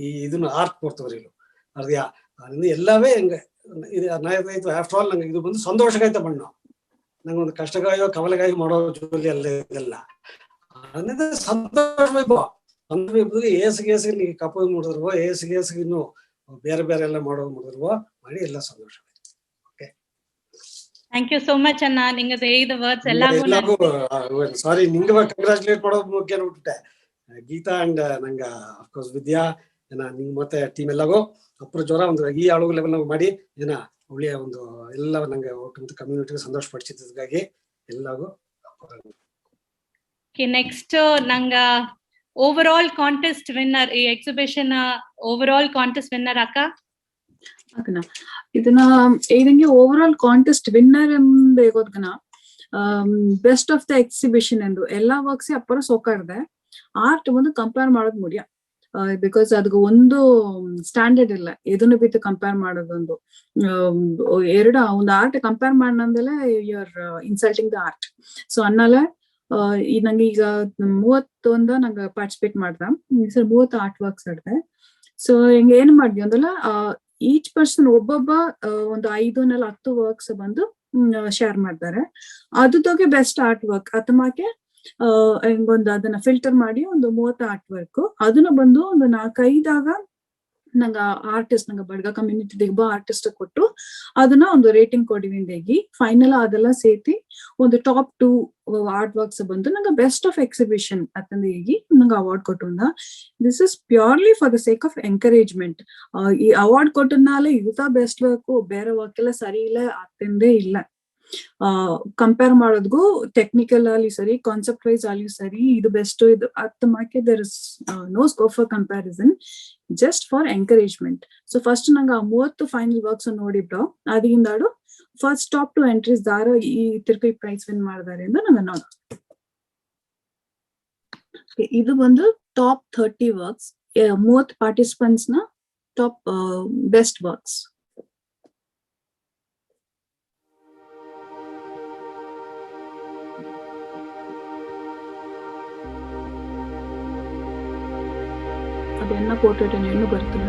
ಈ ಇದನ್ನ ಆರ್ಟ್ ಕೊಡ್ತವ್ರಿ ಇಲ್ಲಿ ಅರ್ದ್ಯಾ. ಅದರಿಂದ ಎಲ್ಲವೇ ಹೆಂಗೆ ಇದು ಆಫ್ಟರ್ ಆಲ್ ನಂಗೆ ಇದು ಬಂದು ಸಂತೋಷಗಾಯ್ತ ಬಣ್ಣ. ನಂಗೆ ಒಂದು ಕಷ್ಟಗಾಯೋ ಕವಲಗಾಯಿ ಮಾಡೋ ಜೋಲಿ ಅಲ್ಲ ಇದೆಲ್ಲ. ಅದರಿಂದ ಸಂತೋಷ ಏಸಿಗೆ ನೀವು ಕಪ್ಪು ಮಾಡಿದ್ರು ಏಸಿಗೆ ಇನ್ನು ಬೇರೆ ಬೇರೆ ಎಲ್ಲ ಮಾಡೋದು ಮಾಡಿದ್ರು ಮಾಡಿ ಎಲ್ಲ ಸಂತೋಷ. Okay, thank you so much ಅಣ್ಣ. ನಿಂಗದು ಹೇಳಿದ ವರ್ಡ್ಸ್ ಎಲ್ಲಾಗೂ ಸಾರಿ ನಿಂಗೆ ಕಂಗ್ರಾಚುಲೇಟ್ ಮಾಡೋದು ಮುಖ್ಯ ನೋಡ್ಬಿಟ್ಟೆ ಗೀತಾ ಅಂಡ್ ನಂಗ ಅಫ್ಕೋರ್ಸ್ ವಿದ್ಯಾ ಏನ ನಿಂಗೆ ಮತ್ತೆ ಟೀಮ್ ಎಲ್ಲಾಗೂ ಅಪ್ಪರ ಜ್ವರ ಒಂದು ಈ ಅಳುಗು ಲೆವೆಲ್ ನಾವು ಮಾಡಿ ಏನ ಒಳ್ಳೆಯ ಒಂದು ಎಲ್ಲ ನಂಗೆ ಒಟ್ಟು ಕಮ್ಯುನಿಟಿಗೆ ಸಂತೋಷ ಪಡಿಸಿದ್ದಕ್ಕಾಗಿ ಎಲ್ಲಾಗೂ. ನೆಕ್ಸ್ಟ್ ನಂಗ ಓವರ್ ಆಲ್ ಕಾಂಟೆಸ್ಟ್ ವಿನ್ನರ್ ಈ exhibition overall contest winner ಅಕ್ಕ ಇದನ್ನ ಇದಂಗೆ ಓವರ್ ಆಲ್ ಕಾಂಟೆಸ್ಟ್ ವಿನ್ನರ್ ಎಂಬೇಗೋದ್ಕನ ಬೆಸ್ಟ್ ಆಫ್ ದ ಎಕ್ಸಿಬಿಷನ್ ಎಂದು ಎಲ್ಲಾ ವರ್ಕ್ಸ್ ಅಪ್ಪರ ಸೋಕಾರ್ದೆ ಆರ್ಟ್ ಒಂದು ಕಂಪೇರ್ ಮಾಡೋದು ಮುಡಿಯ. ಬಿಕಾಸ್ ಅದಕ್ಕೆ ಒಂದು ಸ್ಟ್ಯಾಂಡರ್ಡ್ ಇಲ್ಲ, ಇದನ್ನು ಬಿತ್ತು ಕಂಪೇರ್ ಮಾಡೋದೊಂದು ಒಂದು ಆರ್ಟ್ ಕಂಪೇರ್ ಮಾಡಂದಲೆ you are insulting the art. So ಅನ್ನಲೆ ನಂಗೆ ಈಗ 31 ನಂಗೆ ಪಾರ್ಟಿಸಿಪೇಟ್ ಮಾಡ್ದ 30 ಆರ್ಟ್ ವರ್ಕ್ಸ್ ಆಡ್ದೆ. ಸೊ ಹಿಂಗ ಏನ್ ಮಾಡಿದ್ವಿ ಅಂದಲ್ಲ ಈಚ್ ಪರ್ಸನ್ ಒಬ್ಬೊಬ್ಬ ಒಂದು 5-10 ವರ್ಕ್ಸ್ ಬಂದು ಶೇರ್ ಮಾಡ್ತಾರೆ. ಅದುಗೆ ಬೆಸ್ಟ್ ಆರ್ಟ್ ವರ್ಕ್ ಅಥಮಾಕೆ ಹಿಂಗೊಂದು ಅದನ್ನ ಫಿಲ್ಟರ್ ಮಾಡಿ ಒಂದು 30 ಆರ್ಟ್ ವರ್ಕ್ ಅದನ್ನ ಬಂದು ಒಂದು 4-5 ನಂಗೆ ಆರ್ಟಿಸ್ಟ್ ನಂಗೆ ಬಡ್ಗ ಕಮ್ಯುನಿಟಿ ಒಬ್ಬ ಆರ್ಟಿಸ್ಟ್ ಕೊಟ್ಟು ಅದನ್ನ ಒಂದು ರೇಟಿಂಗ್ ಕೊಡಿವಿಂದೇಗಿ ಫೈನಲ್ ಅದೆಲ್ಲ ಸೇತಿ ಒಂದು ಟಾಪ್ 2 ಆರ್ಟ್ ವರ್ಕ್ಸ್ ಬಂದು ನಂಗೆ ಬೆಸ್ಟ್ ಆಫ್ ಎಕ್ಸಿಬಿಷನ್ ಅತ್ತಂದು ಹೇಗಿ ನಂಗೆ ಅವಾರ್ಡ್ ಕೊಟ್ಟುಂದ. This is purely for the sake of encouragement. ಈ ಅವಾರ್ಡ್ ಕೊಟ್ಟನಾಲೆ ಇದ ಬೆಸ್ಟ್ ವರ್ಕ್ ಬೇರೆ ವರ್ಕ್ ಎಲ್ಲ ಸರಿ ಇಲ್ಲ ಅತ್ತಂದೇ ಇಲ್ಲ. ಕಂಪೇರ್ ಮಾಡೋದ್ಗೂ ಟೆಕ್ನಿಕಲ್ ಅಲ್ಲಿ ಸರಿ ಕಾನ್ಸೆಪ್ಟ್ ವೈಸ್ ಅಲ್ಲಿ ಸರಿ ಇದು ಬೆಸ್ಟ್ ಇದು ಅತ್ತ ಮಾಕೆ there is no scope for comparison, just for encouragement. So first ನಂಗೆ 30 ಫೈನಲ್ ವರ್ಕ್ಸ್ ನೋಡಿಬಿಟ್ಟು ಅದಿಂದಾಡು ಫಸ್ಟ್ ಟಾಪ್ 2 ಎಂಟ್ರೀಸ್ ದಾರ ಈ ತಿರ್ಗಿ ಪ್ರೈಸ್ ವಿನ್ ಮಾಡಿದಾರೆ ಎಂದು ನಂಗೆ ನೋಡ. ಇದು ಬಂದು ಟಾಪ್ 30 ವರ್ಕ್ಸ್ 30 ಪಾರ್ಟಿಸಿಪೆಂಟ್ಸ್ ನ ಟಾಪ್ ಬೆಸ್ಟ್ ವರ್ಕ್ಸ್. ಅದೆನ್ನ ಪೋರ್ಟ್ರೇಟ್ ಇನ್ನೂ ಬರ್ತಿಲ್ಲ.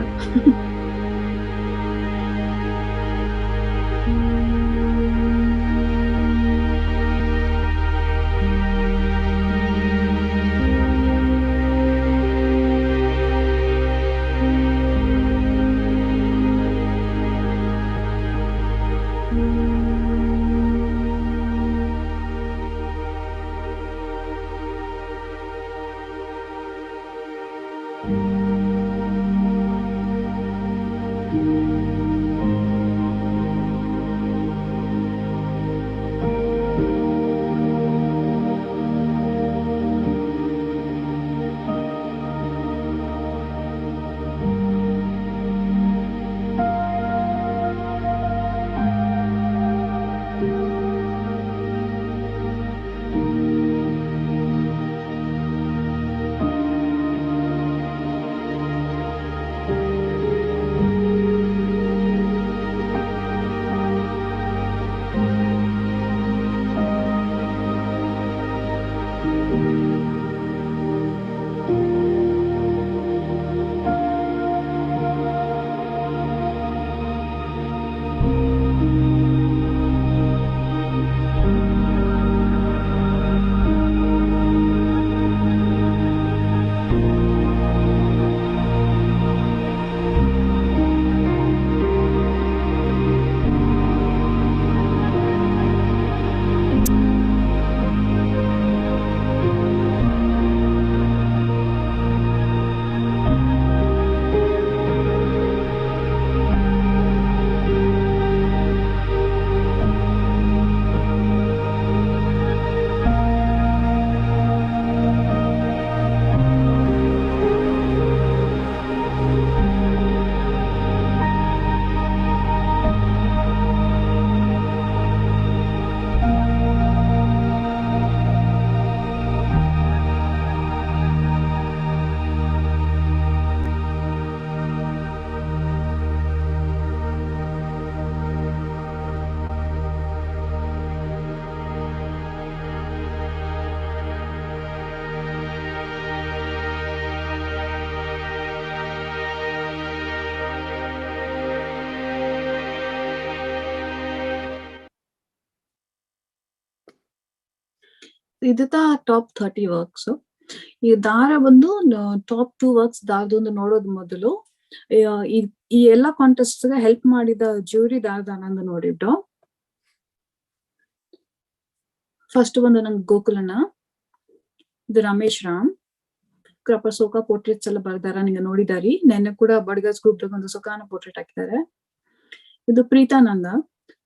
ಇದ ಟಾಪ್ 30 ವರ್ಕ್ಸ್. ಈ ದಾರ ಬಂದು ಟಾಪ್ 2 ವರ್ಕ್ಸ್ ದಾರದೊಂದು ನೋಡೋದ್ ಮೊದಲು ಈ ಎಲ್ಲಾ ಕಾಂಟೆಸ್ಟ್ ಗೆ ಹೆಲ್ಪ್ ಮಾಡಿದ ಜ್ಯೂರಿ ದಾರದ ಆನಂದ್ ನೋಡಿದ್ದು. ಫಸ್ಟ್ ಒಂದು ನಂಗೆ ಗೋಕುಲನ, ಇದು ರಮೇಶ್ ರಾಮ್, ಕ್ರಪ ಸೋಕಾ ಪೋರ್ಟ್ರೇಟ್ಸ್ ಎಲ್ಲ ಬರ್ದಾರ, ನಿಂಗೆ ನೋಡಿದಾರಿ. ನೆನ್ನೆ ಕೂಡ ಬಡ್ಗರ್ಸ್ ಗ್ರೂಪ್ ಒಂದು ಸೊಕಾನ ಪೋರ್ಟ್ರೇಟ್ ಹಾಕಿದ್ದಾರೆ. ಇದು ಪ್ರೀತಾನಂದ.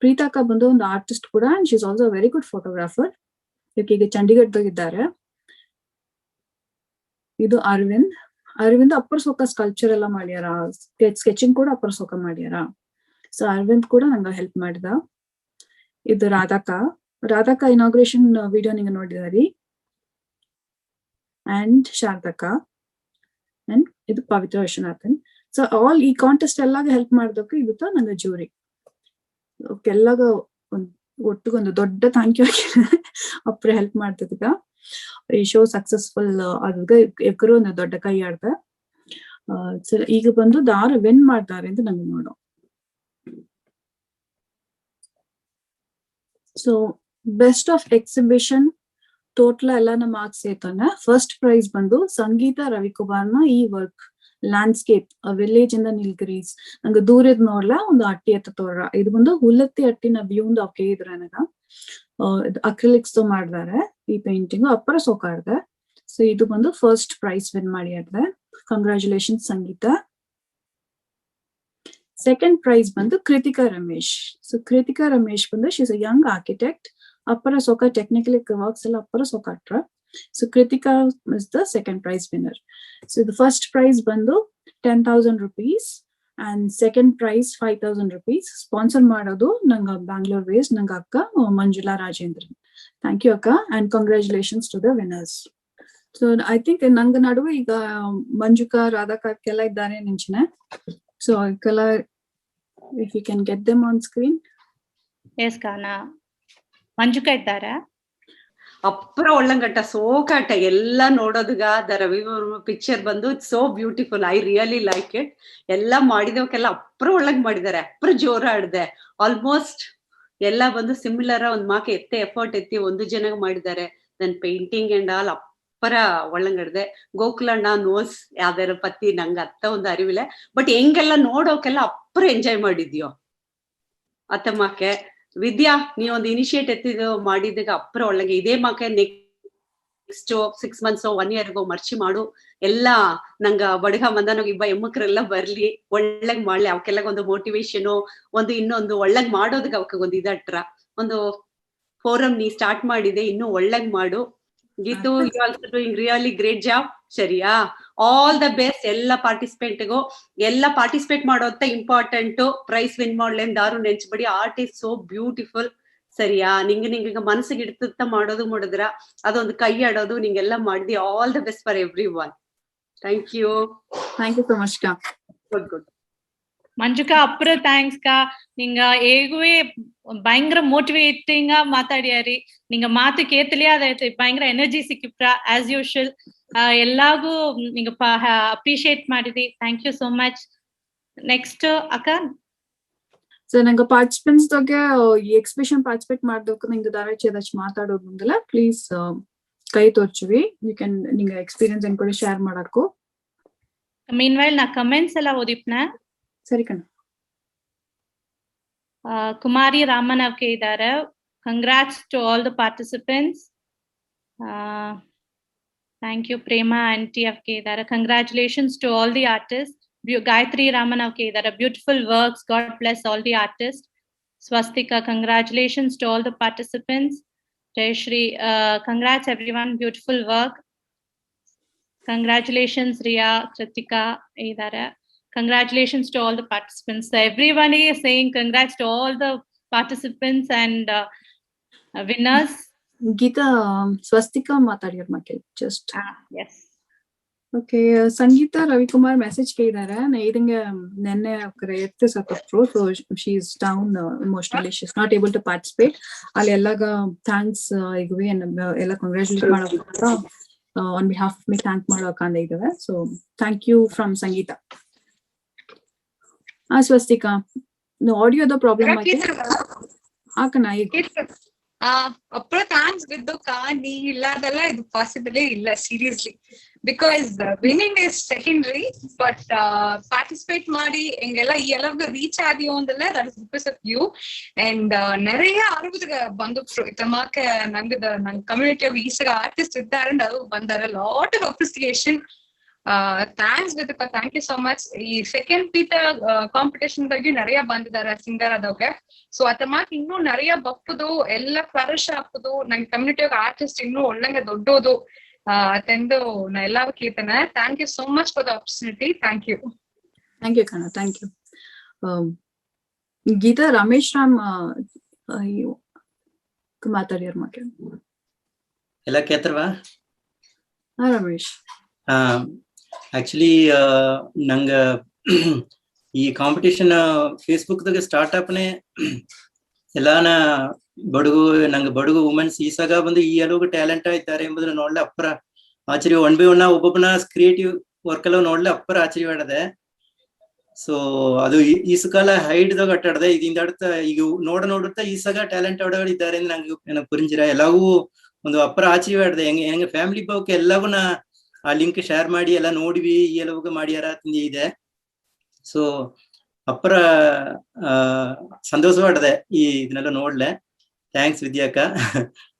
ಪ್ರೀತಾಕ ಬಂದು ಒಂದು ಆರ್ಟಿಸ್ಟ್ ಕೂಡ, and she is also very good photographer. ಈಗ ಚಂಡೀಗಢದಾಗಿದ್ದಾರೆ. ಇದು ಅರವಿಂದ್. ಅರವಿಂದ್ ಅಪ್ಪರ್ ಸೋಕ ಸ್ಕಲ್ಪ್ಚರ್ ಎಲ್ಲ ಮಾಡ್ಯಾರ, ಸ್ಕೆಚಿಂಗ್ ಕೂಡ ಅಪ್ಪರ್ ಸೋಕ ಮಾಡ್ಯಾರ. ಸೊ ಅರವಿಂದ್ ಕೂಡ ನಂಗೆ ಹೆಲ್ಪ್ ಮಾಡಿದ. ಇದು ರಾಧಾಕ ಇನಾಗ್ರೇಷನ್ ವಿಡಿಯೋ ನಿಂಗೆ ನೋಡಿದಾರಿ. ಅಂಡ್ ಶಾರದಕ್ಕ, ಅಂಡ್ ಇದು ಪವಿತ್ರ ವಿಶ್ವನಾಥನ್. ಸೊ ಆಲ್ ಈ ಕಾಂಟೆಸ್ಟ್ ಎಲ್ಲಾಗ ಹೆಲ್ಪ್ ಮಾಡಿದಕ್ಕೆ ಇವತ್ತು ನಂಗೆ ಜ್ಯೂರಿ ಎಲ್ಲಾಗ ಒಟ್ಟಿಗೊಂದು ದೊಡ್ಡ ಥ್ಯಾಂಕ್ ಯು ಅಪ್ರೆ ಹೆಲ್ಪ್ ಮಾಡ್ತಿದ್ದ. ಈ ಶೋ ಸಕ್ಸಸ್ಫುಲ್ ಆದಾಗ ಎಕರು ಒಂದು ದೊಡ್ಡ ಕೈ ಆಡ್ದ. ಈಗ ಬಂದು ದಾರ ವಿನ್ ಮಾಡ್ತಾರೆ ಅಂತ ನಂಗೆ ನೋಡು. So best of exhibition total ಎಲ್ಲ ನಮ್ಮ ಮಾರ್ಕ್ಸ್ ಐತಾನೆ. ಫಸ್ಟ್ ಪ್ರೈಸ್ ಬಂದು ಸಂಗೀತ ರವಿಕುಮಾರ್ನ ಈ ವರ್ಕ್ ಲ್ಯಾಂಡ್ಸ್ಕೇಪ್ ವಿಲೇಜ್ ಇಂದ ನೀಲ್ಗಿರೀಸ್. ನಂಗೆ ದೂರದ ನೋಡ್ಲ ಒಂದು ಅಟ್ಟಿ ಎತ್ತ ತೋರ. ಇದು ಬಂದು ಹುಲ್ಲತ್ತಿ ಅಟ್ಟಿನ ವ್ಯೂ ಅವಕ್ಕೆ ಇದ್ರ ನನಗ ಅಕ್ರಿಲಿಕ್ಸ್ ಮಾಡಿದಾರೆ ಈ ಪೇಂಟಿಂಗ್ ಅಪ್ಪರ ಸೋಕಾಡ್ದೆ. ಸೊ ಇದು ಬಂದು ಫಸ್ಟ್ ಪ್ರೈಸ್ ವಿನ್ ಮಾಡಿ ಆಡ್ದೆ. ಕಂಗ್ರಾಚುಲೇಷನ್ ಸಂಗೀತ. ಸೆಕೆಂಡ್ ಪ್ರೈಸ್ ಬಂದು ಕೃತಿಕಾ ರಮೇಶ್. ಸೊ ಕೃತಿಕಾ ರಮೇಶ್ ಬಂದು she is a young architect. ಅಪ್ಪರ ಸೋಕ ಟೆಕ್ನಿಕಲಿ ವರ್ಕ್ಸ್ ಎಲ್ಲ ಅಪ್ಪರ ಸೋಕಾಟ್ರ. So Kritika is the second prize winner. So the first prize bandu 10,000 rupees and second prize 5,000 rupees. Sponsor ಮಾಡೋದು ನಂಗ Bangalore based ನಂಗ ಅಕ್ಕ Manjula Rajendran. Thank you akka and congratulations to the winners. So I think ನಂಗ ನಡುವೆ ಈಗ ಮಂಜುಕಾ ರಾಧಾಕಾ ಕೆಲ ಇದ್ದಾರೆ ನಿಂಚನೆ. So ಕೆಲ if you can get them on screen. Yes Kana. ಮಂಜುಕಾ ಇದ್ದಾರಾ? ಅಪ್ಪರ ಒಳ್ಳಂಗಟ್ಟ ಸೋಕಾಟ ಎಲ್ಲ ನೋಡೋದಗ ದ ರವಿವರ್ಮ ಪಿಕ್ಚರ್ ಬಂದು so beautiful. I really like it. ಎಲ್ಲ ಮಾಡಿದವಕ್ಕೆಲ್ಲ ಅಪ್ಪರ ಒಳ್ಳಂಗ್ ಮಾಡಿದ್ದಾರೆ. ಅಪ್ಪರ ಜೋರ ಆಡ್ದೆ. ಆಲ್ಮೋಸ್ಟ್ ಎಲ್ಲ ಬಂದು ಸಿಮಿಲರ್ ಒಂದ್ ಮಾಕೆ ಎಫರ್ಟ್ ಎತ್ತಿ ಒಂದು ಜನಗ್ ಮಾಡಿದ್ದಾರೆ. ನನ್ ಪೇಂಟಿಂಗ್ ಅಂಡ್ ಆಲ್ ಅಪ್ಪರ ಒಳ್ಳಂಗಡ್ದೆ. ಗೋಕುಲಣ್ಣ ನೋಸ್ ಯಾವ್ದಾರ ಪತಿ ನಂಗೆ ಅತ್ತ ಒಂದು ಅರಿವಿಲ್ಲ. But ಹೆಂಗೆಲ್ಲ ನೋಡೋಕೆಲ್ಲ ಅಪ್ಪರ enjoy ಮಾಡಿದ್ಯೋ ಅತ್ತಮ್ಮಕ್ಕೆ. ವಿದ್ಯಾ ನೀ ಒಂದು ಇನಿಷಿಯೇಟ್ ಎತ್ತಿದ ಮಾಡಿದಾಗ ಅಪ್ಪರ ಒಳ್ಳಂಗೆ ಇದೇ ಮಾಕೆ ನೆಕ್ಸ್ಟ್ 6 months 1 year ಮರ್ಚಿ ಮಾಡು ಎಲ್ಲ ನಂಗ ಬಡಗ ಮಂದನಾಗ ಇಬ್ಬ ಹೆಮ್ಮಕ್ರೆಲ್ಲ ಬರ್ಲಿ ಒಳ್ಳೆಗ್ ಮಾಡ್ಲಿ ಅವಕ್ಕೆಲ್ಲ ಒಂದು ಮೋಟಿವೇಶನ್ ಒಂದು ಇನ್ನೊಂದು ಒಳ್ಳೆಗ್ ಮಾಡೋದಕ್ಕೆ ಅವಕ್ಕೆ ಒಂದು ಇದಟ್ರ ಒಂದು ಫೋರಂ ನೀ ಸ್ಟಾರ್ಟ್ ಮಾಡಿದೆ ಇನ್ನು ಒಳ್ಳೆಗ್ ಮಾಡು ಗೀತು. You also doing really great job. ಸರಿಯಾ? ಆಲ್ ದ ಬೆಸ್ಟ್ ಎಲ್ಲ ಪಾರ್ಟಿಸಿಪೆಂಟ್ಗೂ. ಎಲ್ಲ ಪಾರ್ಟಿಸಿಪೇಟ್ ಮಾಡೋಂತ ಇಂಪಾರ್ಟೆಂಟ್. ಪ್ರೈಸ್ ವಿನ್ ಮಾಡ್ಲೇನ್ ದಾರು ನೆನ್ಸ್ಬಿಡಿ. Art is so beautiful. ಸರಿಯಾ? ನಿಂಗೆ ಮನಸ್ಸಿಗೆ ಇಡ್ತ ಮಾಡೋದು ಮಾಡಿದ್ರ ಅದೊಂದು ಕೈ ಆಡೋದು ನಿಂಗೆಲ್ಲ ಮಾಡಿದಿ. All the best for everyone. Thank you. Thank you so much ಕಾ. ಗುಡ್. ಮಂಜುಕಾ ಅಪ್ರ ಥ್ಯಾಂಕ್ಸ್ ಕಾ. நீங்க ஏகுவே பயங்கர மோட்டிவேட்டிங்கா மாத்தாடியாரி. நீங்க மாத்து கேத்தலையா அதை பயங்கர எனர்ಜಿ ಸಿಕ್ಕಿಪ್ರ ಆಸ್ ಯೂಶುವಲ್. ಎಲ್ಲಾಗೂ நீங்க ಅಪ್ರಿಶಿಯೇಟ್ ಮಾಡಿದಿ. Thank you so much. Next ಅಕ್ಕ. ಸೊ ನಂಗೆ ಪಾರ್ಟಿಸಿಪೆಂಟ್ಸ್ ಬಗ್ಗೆ ಈ ಎಕ್ಸಿಬಿಷನ್ ಪಾರ್ಟಿಸಿಪೇಟ್ ಮಾಡೋದಕ್ಕೆ ನಿಂಗೆ ದಾರಾಚೇದಚ್ ಮಾತಾಡೋದು ಮುಂದೆಲ್ಲ ಪ್ಲೀಸ್ ಕೈ ತೋರ್ಚುವಿ. ಯು ಕ್ಯಾನ್ ನಿಂಗೆ ಎಕ್ಸ್ಪೀರಿಯನ್ಸ್ ಏನ್ ಕೂಡ ಶೇರ್ ಮಾಡಕ್ಕೂ. ಮೀನ್ವೈಲ್ ನಾ ಕಮೆಂಟ್ಸ್ ಎಲ್ಲ ಓದಿಪ್ನ. ಸರಿ ಕಣ. ಕುಮಾರಿ ರಾಮನ್ ಅವಕ್ಕೆ ಇದ್ದಾರೆ. Congrats to all the participants. Thank you. Prema aunty ಅವಕ್ಕೆ ಇದ್ದಾರೆ. Congratulations to all the artist. Gayathri Raman ಅವಕ್ಕೆ ಇದ್ದಾರೆ. Beautiful works. God bless all the artist. Swastika, congratulations to all the participants. Jayashree, congrats everyone, beautiful work. Congratulations Riya, Kritika idare. Congratulations to all the participants. So everyone is saying congrats to all the participants and winners. Geeta, Swastika ಮಾತಾಡಿಯರ್ ಮಕ್ಕಳು just. Yes. Okay, Sangeetha Ravikumar message ಕೇಳಿದಾರೆ. ಇದಂಗೆ ನೆನ್ನೆ ಎತ್ತು ಸತ್ತರು. So she is down emotionally. She is not able to participate. ಅಲ್ಲಿ ಎಲ್ಲಾಗ thanks ಈಗವಿ ಎಲ್ಲ ಕಂಗ್ರ್ಯಾಚುಲೇಟ್ ಮಾಡೋಕೆ ಆನ್ ಬಿಹಾಫ್ ಮೀ ಥ್ಯಾಂಕ್ ಮಾಡೋಕಂದ ಇದಾವೆ. So thank you from Sangeetha. Swastika, ಆಡಿಯೋದ ಪ್ರಾಬ್ಲಮ್ ಆಯ್ತು ಹಾಕಣ ಈಗ. ಅಪ್ಪ ಥ್ಯಾಂಕ್ಸ್ ಬಿದ್ದಕ್ಕ ನೀ ಇಲ್ಲದೆಲ್ಲ ಇದು ಪಾಸಿಬಲೇ ಇಲ್ಲ seriously. Because winning is secondary, but participate ಮಾಡಿ எங்கெல்லாம் எல்லாருக்கும் reach ஆதியோந்தல்ல that is because of you. And நிறைய அறுபதுக்கு ಬಂದುಟ್ರು ಇತಮಾಕ ನಂಗದ ನನ್ನ ಕಮ್ಯುನಿಟಿ ಈಸಗ ಆರ್ಟಿಸ್ಟ್ ಇದ್ದಾರೆ ಅದು ಬಂದಾರ. Lot of appreciation. ಥ್ಯಾಂಕ್ಸ್ ವಿದಕ್ಕ. Thank you so much. ಈ ಸೆಕೆಂಡ್ ಪೀಟ ಕಾಂಪಿಟೇಷನ್ ಬಗ್ಗೆ நிறைய ಬಂದಿದ್ದಾರೆ ಸಿಂಗರ್ ಅದಕ್ಕೆ. ಸೊ ಅತಮಾಕ ಇನ್ನೂ நிறைய ಬಪ್ಪುದು ಎಲ್ಲ ಫ್ಲರಿಶ್ ಹಾಕುದು ನನ್ನ ಕಮ್ಯುನಿಟಿ ಆರ್ಟಿಸ್ಟ್ ಇನ್ನೂ ಒಳ್ಳಂಗೆ ದೊಡ್ಡೋದು ಅತೆಂದು ನಾ ಎಲ್ಲಾರು ಕೇಳ್ತೇನೆ. Thank you so much for the opportunity. Thank you. Thank you ಕಣ. Thank you. ಗೀತಾ, ರಮೇಶ್ ರಾಮ್ ಮಾತಾಡಿಯರ್ ಮಕ್ಕಳು ಎಲ್ಲ ಕೇಳ್ತಾರವಾ? ಹಾ ರಮೇಶ್. ಆಕ್ಚುಲಿ ನಂಗ ಈ ಕಾಂಪಿಟೇಷನ್ ಫೇಸ್ಬುಕ್ ದಾಗ ಸ್ಟಾರ್ಟ್ಅಪ್ನೇ ಎಲ್ಲಾನ ಬಡಗು ನಂಗೆ ಬಡಗು ವುಮೆನ್ಸ್ ಈಸಾಗ ಬಂದು ಈ ಎಲ್ಲೋಗ ಟ್ಯಾಲೆಂಟ್ ಇದ್ದಾರೆ ಎಂಬುದನ್ನ ನೋಡ್ಲೆ ಅಪ್ಪರ ಆಶ್ಚರ್ಯ. ಒನ್ ಬೈ ಒನ್ ಒಬ್ಬೊಬ್ಬನ ಕ್ರಿಯೇಟಿವ್ ವರ್ಕ್ ಎಲ್ಲ ನೋಡ್ಲೆ ಅಪ್ಪರ ಆಶ್ಚರ್ಯ ಆಡದೆ. ಸೊ ಅದು ಈಸಕಾಲ ಹೈಡ್ದಾಗ ಅಟ್ಟಾಡ್ದೆ. ಇದಿಂದ ಅಡ್ತ ಈಗ ನೋಡುತ್ತಾ ಈಸಾಗ ಟ್ಯಾಲೆಂಟ್ ಆಡೋರು ಇದ್ದಾರೆ ನಂಗೆ ಪುರಿಂಜಿರ ಎಲ್ಲಾಗೂ ಒಂದು ಅಪ್ಪರ ಆಶ್ಚರ್ಯ ಆಡ್ದೆ. ಹೆಂಗೆ ಫ್ಯಾಮಿಲಿ ಬಗ್ಗೆ ಎಲ್ಲಾಗೂ ನಾ ಆ ಲಿಂಕ್ ಶೇರ್ ಮಾಡಿ ಎಲ್ಲ ನೋಡಿವಿ ಈ ಎಲ್ಲವಾಗ ಮಾಡ್ಯಾರ ಇದೆ. ಸೊ ಅಪ್ಪರ ಸಂತೋಷವಾಡದೆ ಈ ಇದನ್ನೆಲ್ಲ ನೋಡ್ಲೆ. ಥ್ಯಾಂಕ್ಸ್ ವಿದ್ಯಾಕ.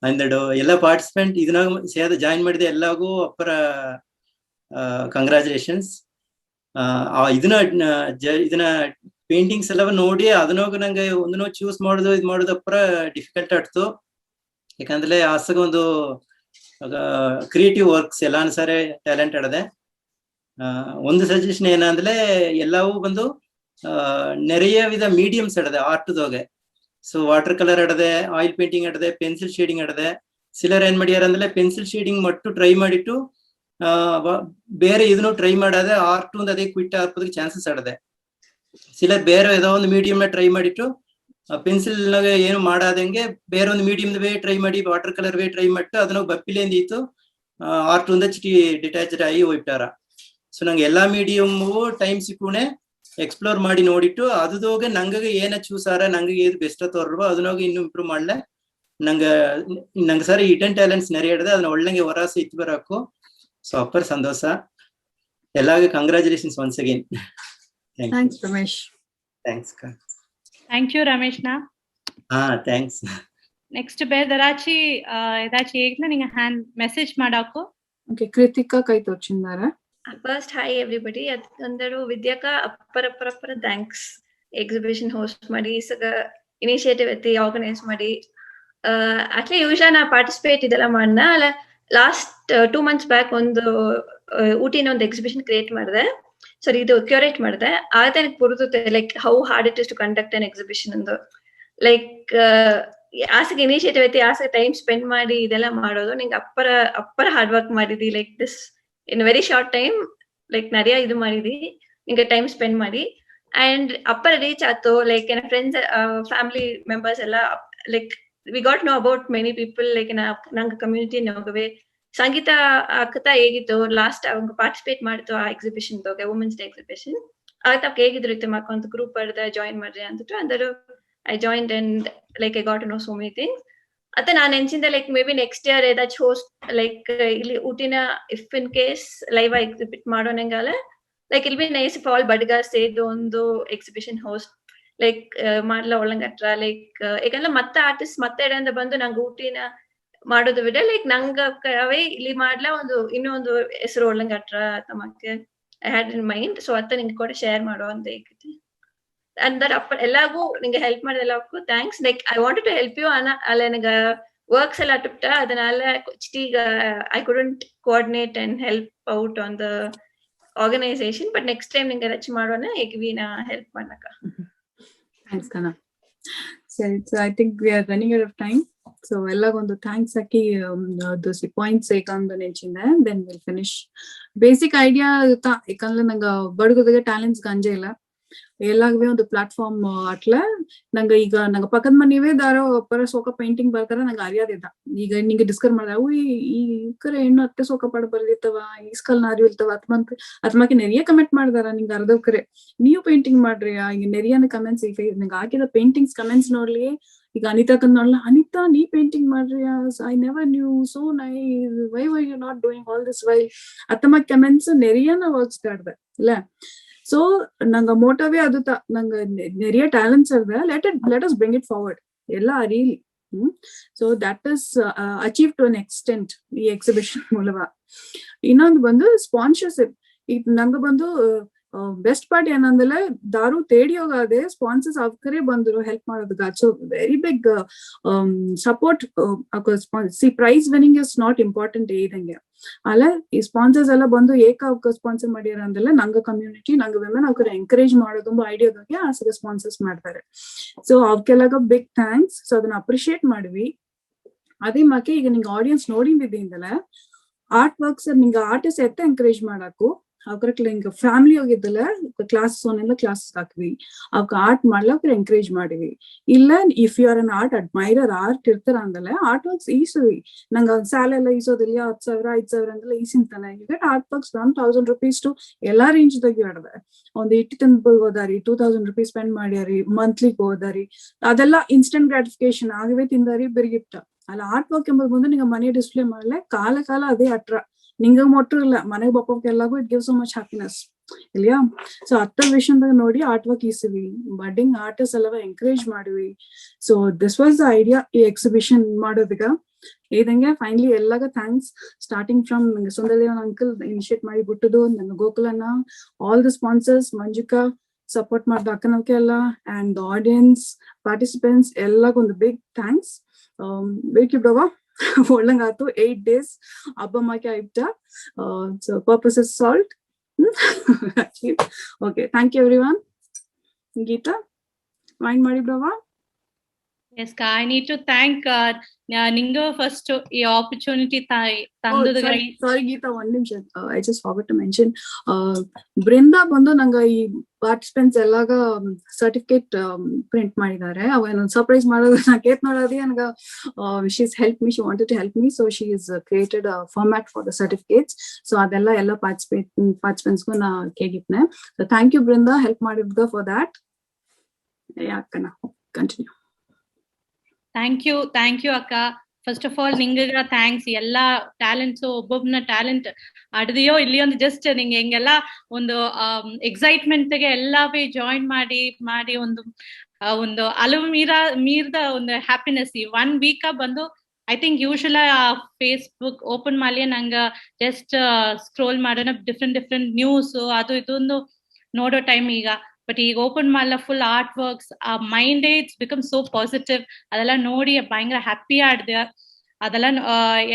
ಅಂದಡು ಎಲ್ಲ ಪಾರ್ಟಿಸಿಪೆಂಟ್ ಇದನ್ನ ಜಾಯಿನ್ ಮಾಡಿದೆ ಎಲ್ಲಾಗೂ ಅಪ್ಪರ ಕಂಗ್ರಾಚುಲೇಷನ್ಸ್. ಇದನ್ನ ಪೇಂಟಿಂಗ್ಸ್ ಎಲ್ಲ ನೋಡಿ ಅದನ್ನೋಗ ನಂಗೆ ಒಂದನ್ನೋ ಚೂಸ್ ಮಾಡೋದು ಇದು ಮಾಡೋದು ಅಪ್ಪರ ಡಿಫಿಕಲ್ಟ್ ಆಡ್ತು. ಯಾಕಂದ್ರೆ ಆಸಗ ಒಂದು ಕ್ರಿಯೇಟಿವ್ ವರ್ಕ್ಸ್ ಎಲ್ಲ ಅನ್ಸಾರೆ ಟ್ಯಾಲೆಂಟ್ ಆಡದೆ. ಒಂದು ಸಜೆಷನ್ ಏನಂದ್ರೆ ಎಲ್ಲವೂ ಬಂದು ನೆರೆಯ ವಿಧ ಮೀಡಿಯಮ್ಸ್ ಆಡದೆ ಆರ್ಟ್ದೋಗೆ. ಸೊ ವಾಟರ್ ಕಲರ್ ಆಡದೆ, ಆಯಿಲ್ ಪೇಂಟಿಂಗ್ ಆಡದೆ, ಪೆನ್ಸಿಲ್ ಶೇಡಿಂಗ್ ಆಡದೆ. ಸಿಲರ್ ಏನ್ ಮಾಡ್ಯಾರ ಅಂದ್ರೆ ಪೆನ್ಸಿಲ್ ಶೇಡಿಂಗ್ ಮಟ್ಟು ಟ್ರೈ ಮಾಡಿಟ್ಟು ಬೇರೆ ಇದನ್ನು ಟ್ರೈ ಮಾಡದೆ ಆರ್ಟ್ ಒಂದು ಅದೇ ಕ್ವಿಟ್ ಹಾಕೋದಕ್ಕೆ ಚಾನ್ಸಸ್ ಆಡದೆ. ಸಿಲರ್ ಬೇರೆ ಏನೋ ಒಂದು ಮೀಡಿಯಂ ಟ್ರೈ ಮಾಡಿಟ್ಟು ಪೆನ್ಸಿಲ್ ನಾಗ ಏನು ಮಾಡಾದಂಗೆ ಬೇರೆ ಒಂದು ಮೀಡಿಯಂ ವೇ ಟ್ರೈ ಮಾಡಿ ವಾಟರ್ ಕಲರ್ ವೇ ಟ್ರೈ ಮಾಡಿಟ್ಟು ಅದನ್ನ ಬಪ್ಪಿಲೇಂದ ಇತ್ತು ಆರ್ಟ್ ಒಂದ ಚಿಟಿ ಡಿಟ್ಯಾಚ್ಡ್ ಆಗಿ ಹೋಗ್ಬಿಟ್ಟಾರ. ಸೊ ನಂಗೆ ಎಲ್ಲಾ ಮೀಡಿಯಮ್ಮು ಟೈಮ್ ಸಿಕ್ಕೂನೆ ಎಕ್ಸ್ಪ್ಲೋರ್ ಮಾಡಿ ನೋಡಿಟ್ಟು ಅದೋಗ ನಂಗೆ ಏನ ಚೂಸಾರ ನಂಗೆ ಏದು ಬೆಸ್ಟ್ ತೋರ್ಬೋ ಅದನ್ನೋಗ ಇನ್ನು ಇಂಪ್ರೂವ್ ಮಾಡ್ಲೆ. ನಂಗೆ ಸರ್ ಹಿಡನ್ ಟ್ಯಾಲೆಂಟ್ಸ್ ನೆರೆ ಹಿಡ್ದೆ ಅದನ್ನ ಒಳ್ಳೆಂಗೆ ಹೊರಾಸ ಇತ್ತು ಬರಾಕು. ಸೊ ಅಪ್ಪರ್ ಸಂತೋಷ. ಎಲ್ಲಾಗ congratulations once again. Thanks Ramesh. Thanks. Thank you Ramesh ನಾ. ಥ್ಯಾಂಕ್ಸ್. నెక్స్ట్ బేదరాచి ఏదాచి ఏగినా నింగ హ్యాండ్ మెసేజ్ ಮಾಡಾಕು. ఓకే, కృతిక కైతో వచ్చిందారా? First hi everybody. ಅದೊಂದರು ವಿದ್ಯಾಕ ಅಪ್ಪರ ಥ್ಯಾಂಕ್ಸ್ ಎಕ್ಸಿಬಿಷನ್ ಹೋಸ್ಟ್ ಮಾಡಿ ಸಗ ಇನಿಷಿಯೇಟಿವ್ ಎತ್ತಿ ಆರ್ಗನೈಸ್ ಮಾಡಿ. ಆಕ್ಚುಲಿ ಯೂಶುವಲ್ ನಾ ಪಾರ್ಟಿಸಿಪೇಟ್ ಇದೆಲ್ಲ ಮಾಡ್ನ. ಲಾಸ್ಟ್ 2 months ಬ್ಯಾಕ್ ಒಂದು ಊಟಿನ ಒಂದು ಎಕ್ಸಿಬಿಷನ್ ಕ್ರಿಯೇಟ್ ಮಾಡಿದೆ. ಸಾರಿ, ಇದು ಕ್ಯೂರೇಟ್ ಮಾಡಿದೆ. ಆಗ ನನಗೆ ಪುರುತುತ್ತೆ like how hard it is to conduct an exhibition ಅಂದು. ಲೈಕ್ ಆಸೆಗೆ ಇನಿಷಿಯೇಟಿವ್ ಐತಿ, ಆಸೆ ಟೈಮ್ ಸ್ಪೆಂಡ್ ಮಾಡಿ ಇದೆಲ್ಲ ಮಾಡೋದು. ನಿಂಗೆ ಅಪ್ಪರ ಹಾರ್ಡ್ ವರ್ಕ್ ಮಾಡಿದಿ. Like this in very short time like நிறைய ಇದು ಮಾಡಿದಿ, ನಿಂಗೆ ಟೈಮ್ ಸ್ಪೆಂಡ್ ಮಾಡಿ. ಅಂಡ್ ಅಪ್ಪರ ರೀಚ್ ಆಯ್ತು. ಲೈಕ್ ನನ್ನ ಫ್ರೆಂಡ್ಸ್ ಫ್ಯಾಮಿಲಿ ಮೆಂಬರ್ಸ್ ಎಲ್ಲ like we got know about many people. Like ನಂಗೆ ಕಮ್ಯುನಿಟಿ ನೋಗವೆ ಸಂಗೀತ ಅಕ್ಕತಾ ಹೇಗಿತ್ತು ಲಾಸ್ಟ್ அவங்க ಪಾರ್ಟಿಸಿಪೇಟ್ ಮಾಡಿತ್ತು ಆ ಎಕ್ಸಿಬಿಷನ್ ತೋಗೆ ವುಮೆನ್ಸ್ ಡೇ ಎಕ್ಸಿಬಿಷನ್. ಆಯ್ತು ಅವ್ಕೆ ಹೇಗಿದ್ರು ಇತ್ತು ಮಾಕೊಂತ ಗ್ರೂಪ್ ಅಡ್ದ ಜಾಯಿನ್ ಮಾಡ್ರಿ ಅಂದ್ಬಿಟ್ಟು ಅಂದರು. I joined and like I got to know so many things. Atha ನಾನು ಎನ್ಸಿಂದ like maybe next year ಏದಾச்சும் ಹೋಸ್ಟ್ ಲೈಕ್ ಇಲ್ಲಿ ಊಟಿನ if in case live exhibit ಮಾಡೋಣಂಗಾಲ like it'll be nice if all ಬಡ್ಗಾರ್ ಸೇದು ಒಂದು ಎಕ್ಸಿಬಿಷನ್ ಹೋಸ್ಟ್ ಲೈಕ್ ಮಾಡ್ಲ ಒಳ್ಳಂಗಟ್ರ. ಲೈಕ್ ಯಾಕಂದ್ರೆ ಮತ್ತೆ ಆರ್ಟಿಸ್ಟ್ ಮತ್ತೆ ಇಡಂದ ಬಂದು ನಂಗೆ ಊಟಿನ ಮಾಡೋದು ಬಿಡ ಲೈಕ್ ನಂಗೆ ಅವೇ ಇಲ್ಲಿ ಮಾಡ್ಲ ಒಂದು ಇನ್ನೊಂದು ಹೆಸರು ಒಳ್ಳಂಗಟ್ರ ತಮ್ಮಕ್ಕೆ I had in mind. So ಅತ್ತ ನಿಂಗೆ ಕೂಡ ಶೇರ್ ಮಾಡೋ ಅಂತ ಐತಿ. And that ಎಲ್ಲಾಗೂ ನಿಂಗೆ ಹೆಲ್ಪ್ ಮಾಡಿದೆಲ್ಲಕ್ಕೂ thanks. Like I wanted to help you ಅಲ್ಲ ನನಗೆ ವರ್ಕ್ಸ್ ಎಲ್ಲ ಟುಪ್ಟ ಅದನ್ನೆಲ್ಲ ಈಗ I couldn't coordinate and help out on the organisation. But next time ನಿಂಗೆ ರಚ್ ಮಾಡೋಣ ಹೇಗೆ ನಾ ಹೆಲ್ಪ್ ಮಾಡಕ. ಥ್ಯಾಂಕ್ಸ್ ಕಣ. ಸರಿ, so I think we are running out of time. So ಎಲ್ಲಗೊಂದು ಥ್ಯಾಂಕ್ಸ್ ಹಾಕಿ ಪಾಯಿಂಟ್ಸ್ ಏಕಂದು ನೆಂಚಿಂದೆ then will finish. Basic idea ಯಾಕಂದ್ರೆ ನಂಗೆ ಬಡಗದಿಗೆ ಟ್ಯಾಲೆಂಟ್ಸ್ ಗಂಜೆ ಇಲ್ಲ. ಎಲ್ಲಾಗவே ಒಂದು ಪ್ಲಾಟ್ಫಾರ್ಮ್ ಅಟ್ಲ ನಂಗೆ ಈಗ ನಂಗೆ ಪಕ್ಕದ ಮನೆಯವೇ ದಾರೋ ಪರ ಸೋಕ ಪೇಂಟಿಂಗ್ ಬರ್ತಾರ ನಂಗೆ ಅರಿಯಾದಿದ್ದ. ಈಗ ನಿಂಗೆ ಡಿಸ್ಕರ್ ಮಾಡ್ದ ಈ ಕರೆ ಹೆಣ್ಣು ಅತ್ತೆ ಸೋಕ ಪಡ ಬರ್ದಿತ್ತವ ಈ ಸ್ಕಲ್ ನಾರಿ ಇಲ್ತವ ಅತ್ಮಕ್ಕೆ ನೆರಿಯ ಕಮೆಂಟ್ ಮಾಡ್ದಾರ ನಿಂಗೆ ಅರ್ಧ ಕರೆ ನೀವು ಪೇಂಟಿಂಗ್ ಮಾಡ್ರಿ. ಈಗ ನೆರಿಯನ ಕಮೆಂಟ್ಸ್ ಈಗ ನಂಗೆ ಹಾಕಿದ ಪೇಂಟಿಂಗ್ಸ್ ಕಮೆಂಟ್ಸ್ ನೋಡ್ಲಿ. ಈಗ ಅನಿತಾಕಂದ್ ನೋಡ್ಲ, ಅನಿತಾ ನೀ ಪೇಂಟಿಂಗ್ ಮಾಡ್ರಿ, I never knew, so nice, why you not doing all this why ಅತ್ತಮ್ಮ ಕಮೆಂಟ್ಸ್ ನೆರಿಯನ ವರ್ಕ್ಸ್ ಕಾಡ್ದೆ ಇಲ್ಲ. ಸೊ ನಂಗೆ ಮೋಟವೇ ಅದು ನಂಗೆ ನೆರಿಯ ಟ್ಯಾಲೆಂಟ್ಸ್ ಇರ್ದೆ. Let us bring it forward ಎಲ್ಲ ಅರಿಲಿ. So that is achieve to an extent ಈ ಎಕ್ಸಿಬಿಷನ್ ಮೂಲಕ. ಇನ್ನೊಂದು ಬಂದು ಸ್ಪಾನ್ಸರ್ಶಿಪ್. ಈಗ ನಂಗೆ ಬಂದು ಬೆಸ್ಟ್ ಪಾರ್ಟ್ ಏನಂದ್ರೆ ದಾರು ತೇಡಿ ಹೋಗದೆ ಸ್ಪಾನ್ಸರ್ಸ್ ಅವಕರೇ ಬಂದ್ರು ಹೆಲ್ಪ್ ಮಾಡೋದಕ್ಕೆ. So very big support. See prize winning is not important ಇದಂಗೆ ಅಲ್ಲ. ಈ ಸ್ಪಾನ್ಸರ್ಸ್ ಎಲ್ಲ ಬಂದು ಅವಕ್ಕೆ ಸ್ಪಾನ್ಸರ್ ಮಾಡ್ಯಾರ ಅಂದಲ್ಲ ನಂಗೆ ಕಮ್ಯುನಿಟಿ ನಂಗೆ ವಿಮೆನ್ ಅವ್ರ ಎಂಕರೇಜ್ ಮಾಡೋದು ಐಡಿಯಾದಾಗೆ ಆಸೆಗೆ ಸ್ಪಾನ್ಸರ್ಸ್ ಮಾಡ್ತಾರೆ. ಸೊ ಅವಕ್ಕೆಲ್ಲಾಗ ಬಿಗ್ ಥ್ಯಾಂಕ್ಸ್. ಸೊ ಅದನ್ನ ಅಪ್ರಿಶಿಯೇಟ್ ಮಾಡ್ವಿ. ಅದೇ ಮಾಕೆ ಈಗ ನಿಂಗೆ ಆಡಿಯನ್ಸ್ ನೋಡಿದ್ದಿಂದಲ ಆರ್ಟ್ ವರ್ಕ್ಸ್ ನಿಂಗೆ ಆರ್ಟಿಸ್ಟ್ ಎತ್ತ ಎಂಕರೇಜ್ ಮಾಡಾಕು ಅವ್ರ ಹಿಂಗ ಫ್ಯಾಮಿಲಿ ಹೋಗಿದ್ದಲ್ಲ ಕ್ಲಾಸಸ್ ಒಂದೆಲ್ಲ ಕ್ಲಾಸಸ್ ಹಾಕ್ವಿ ಅವಕ್ಕೆ ಆರ್ಟ್ ಮಾಡ್ಲಕ್ ಎಂಕರೇಜ್ ಮಾಡಿವಿ. ಇಲ್ಲ if you are an art admirer art ಇರ್ತಾರ ಅಂದಲ್ಲ ಆರ್ಟ್ ವರ್ಕ್ಸ್ ಈಸವಿ ನಂಗೆ ಸ್ಯಾಲ ಎಲ್ಲ ಈಸೋದಿಲ್ಲ 10,000 5,000 ಅಂದಲ್ಲ ಈಸಿಂತಾನೆ. ಈಗ ಆರ್ಟ್ ವರ್ಕ್ಸ್ 1,000 rupees ಟು ಎಲ್ಲಾ ರೇಂಜ್ ದಾಗಿ ಆಡ್ದೆ. ಒಂದು 80 ಹೋದಾರಿ 2,000 rupees ಸ್ಪೆಂಡ್ ಮಾಡ್ಯಾರಿ, ಮಂತ್ಲಿ ಹೋದಾರಿ, ಅದೆಲ್ಲ ಇನ್ಸ್ಟೆಂಟ್ ಗ್ರಾಟಿಫಿಕೇಶನ್ ಆಗವೇ ತಿಂದಾರಿ ಬೆರ್ಗಿಪ್ಟ ಅಲ್ಲ. ಆರ್ಟ್ ವರ್ಕ್ ಎಂಬುದು ಬಂದು ನಿಂಗೆ ಮನೆ ಡಿಸ್ಪ್ಲೇ ಮಾಡ್ಲೆ ಕಾಲ ಅದೇ ಅಟ್ರ ನಿಂಗ ಮೊಟ್ರು ಇಲ್ಲ ಮನೆಗೆ ಬಪ್ಪಕ್ಕೆ ಎಲ್ಲಾಗೂ it give so much happiness ಇಲ್ಯಾ. ಸೊ ಅತ್ತ ವಿಷಯದಾಗ ನೋಡಿ ಆರ್ಟ್ ವರ್ಕ್ ಈಸಿವಿ, ಬಡ್ಡಿಂಗ್ ಆರ್ಟಿಸ್ಟ್ ಎಲ್ಲ ಎಂಕರೇಜ್ ಮಾಡಿವಿ. So this was the idea ಈ ಎಕ್ಸಿಬಿಷನ್ ಮಾಡೋದೀಗ ಇದಂಗೆ. ಫೈನಲಿ ಎಲ್ಲಾಗ ಥ್ಯಾಂಕ್ಸ್ ಸ್ಟಾರ್ಟಿಂಗ್ ಫ್ರಮ್ ನಂಗೆ ಸುಂದರದೇವನ್ ಅಂಕಲ್ ಇನಿಷಿಯೇಟ್ ಮಾಡಿ ಬಿಟ್ಟದು, ನನ್ನ ಗೋಕುಲನ, ಆಲ್ ದ ಸ್ಪಾನ್ಸರ್ಸ್, ಮಂಜುಕಾ ಸಪೋರ್ಟ್ ಮಾಡ್ದ ಅಕ್ಕನವಕ್ಕೆ ಎಲ್ಲ, ಅಂಡ್ ದ ಆಡಿಯನ್ಸ್ ಪಾರ್ಟಿಸಿಪೆಂಟ್ಸ್ ಎಲ್ಲಗೊಂದು ಬಿಗ್ ಥ್ಯಾಂಕ್ಸ್. ಬೇಕಿದ್ದವ ಒಳ್ಳಂಗಾತು 8 days ಹಬ್ಬ ಮಾಕೆ ಆಯ್ತ. So purpose is salt. Okay, thank you everyone. Geetha mind ಮಾಡಿ ಬಿಡವಾ? Yes, I need to thank Ningo first ಈ opportunity ತಂದದ. ಸಾರಿ ಗೀತಾ, ಒಂದ್ ನಿಮಿಷ, I just forgot to mention. Brinda ಬಂದು ನಂಗೆ ಈ ಪಾರ್ಟಿಸಿಪೆಂಟ್ಸ್ ಎಲ್ಲಾಗ ಸರ್ಟಿಫಿಕೇಟ್ ಪ್ರಿಂಟ್ ಮಾಡಿದ್ದಾರೆ. ಅವೇನು ಸರ್ಪ್ರೈಸ್ ಮಾಡೋದು ನಾ ಕೇತ್ ನೋಡೋದಿ ನನಗೆ she is help me, she wanted to help me. So she is created format for the certificates. So ಅದೆಲ್ಲ ಎಲ್ಲ ಪಾರ್ಟಿಸಿಪೆಂಟ್ಸ್ಗೂ ನಾ ಕೇಗಿಪ್ನೆ. So thank you Brinda, help ಮಾಡಿದ್ಗ ಫಾರ್ ದ್ಯಾಟ್. ಯಾಕನ ಕಂಟಿನ್ಯೂ. ಥ್ಯಾಂಕ್ ಯು ಅಕ್ಕ. ಫಸ್ಟ್ ಆಫ್ ಆಲ್ ನಿಂಗ ಥ್ಯಾಂಕ್ಸ್. ಎಲ್ಲಾ ಟ್ಯಾಲೆಂಟ್ಸ್ ಒಬ್ಬೊಬ್ಬನ ಟ್ಯಾಲೆಂಟ್ ಅಡ್ದಿಯೋ ಇಲ್ಲಿ ಒಂದು ಜಸ್ಟ್ ನಿಂಗೆ ಹೆಂಗೆಲ್ಲ ಒಂದು ಎಕ್ಸೈಟ್ಮೆಂಟ್ ಗೆ ಎಲ್ಲಾ ಜಾಯಿನ್ ಮಾಡಿ ಒಂದು ಒಂದು ಅಲವು ಮೀರ್ದ ಒಂದು ಹ್ಯಾಪಿನೆಸ್ ಈ 1 ವೀಕ್ ಬಂದು I think usual Facebook open ಮಾಡಿ ನಂಗ ಜಸ್ಟ್ ಸ್ಕ್ರೋಲ್ ಮಾಡೋಣ ಡಿಫ್ರೆಂಟ್ ನ್ಯೂಸ್ ಅದು ಇದೊಂದು ನೋಡೋ ಟೈಮ್ ಈಗ. ಬಟ್ ಈಗ ಓಪನ್ ಮಾಡಲ್ಲ ಫುಲ್ ಆರ್ಟ್ ವರ್ಕ್ಸ್, ಆ mind it's become so positive. ಅದೆಲ್ಲ ನೋಡಿ ಭಯಂಕರ ಹ್ಯಾಪಿ ಆಡ್ದೆ. ಅದೆಲ್ಲ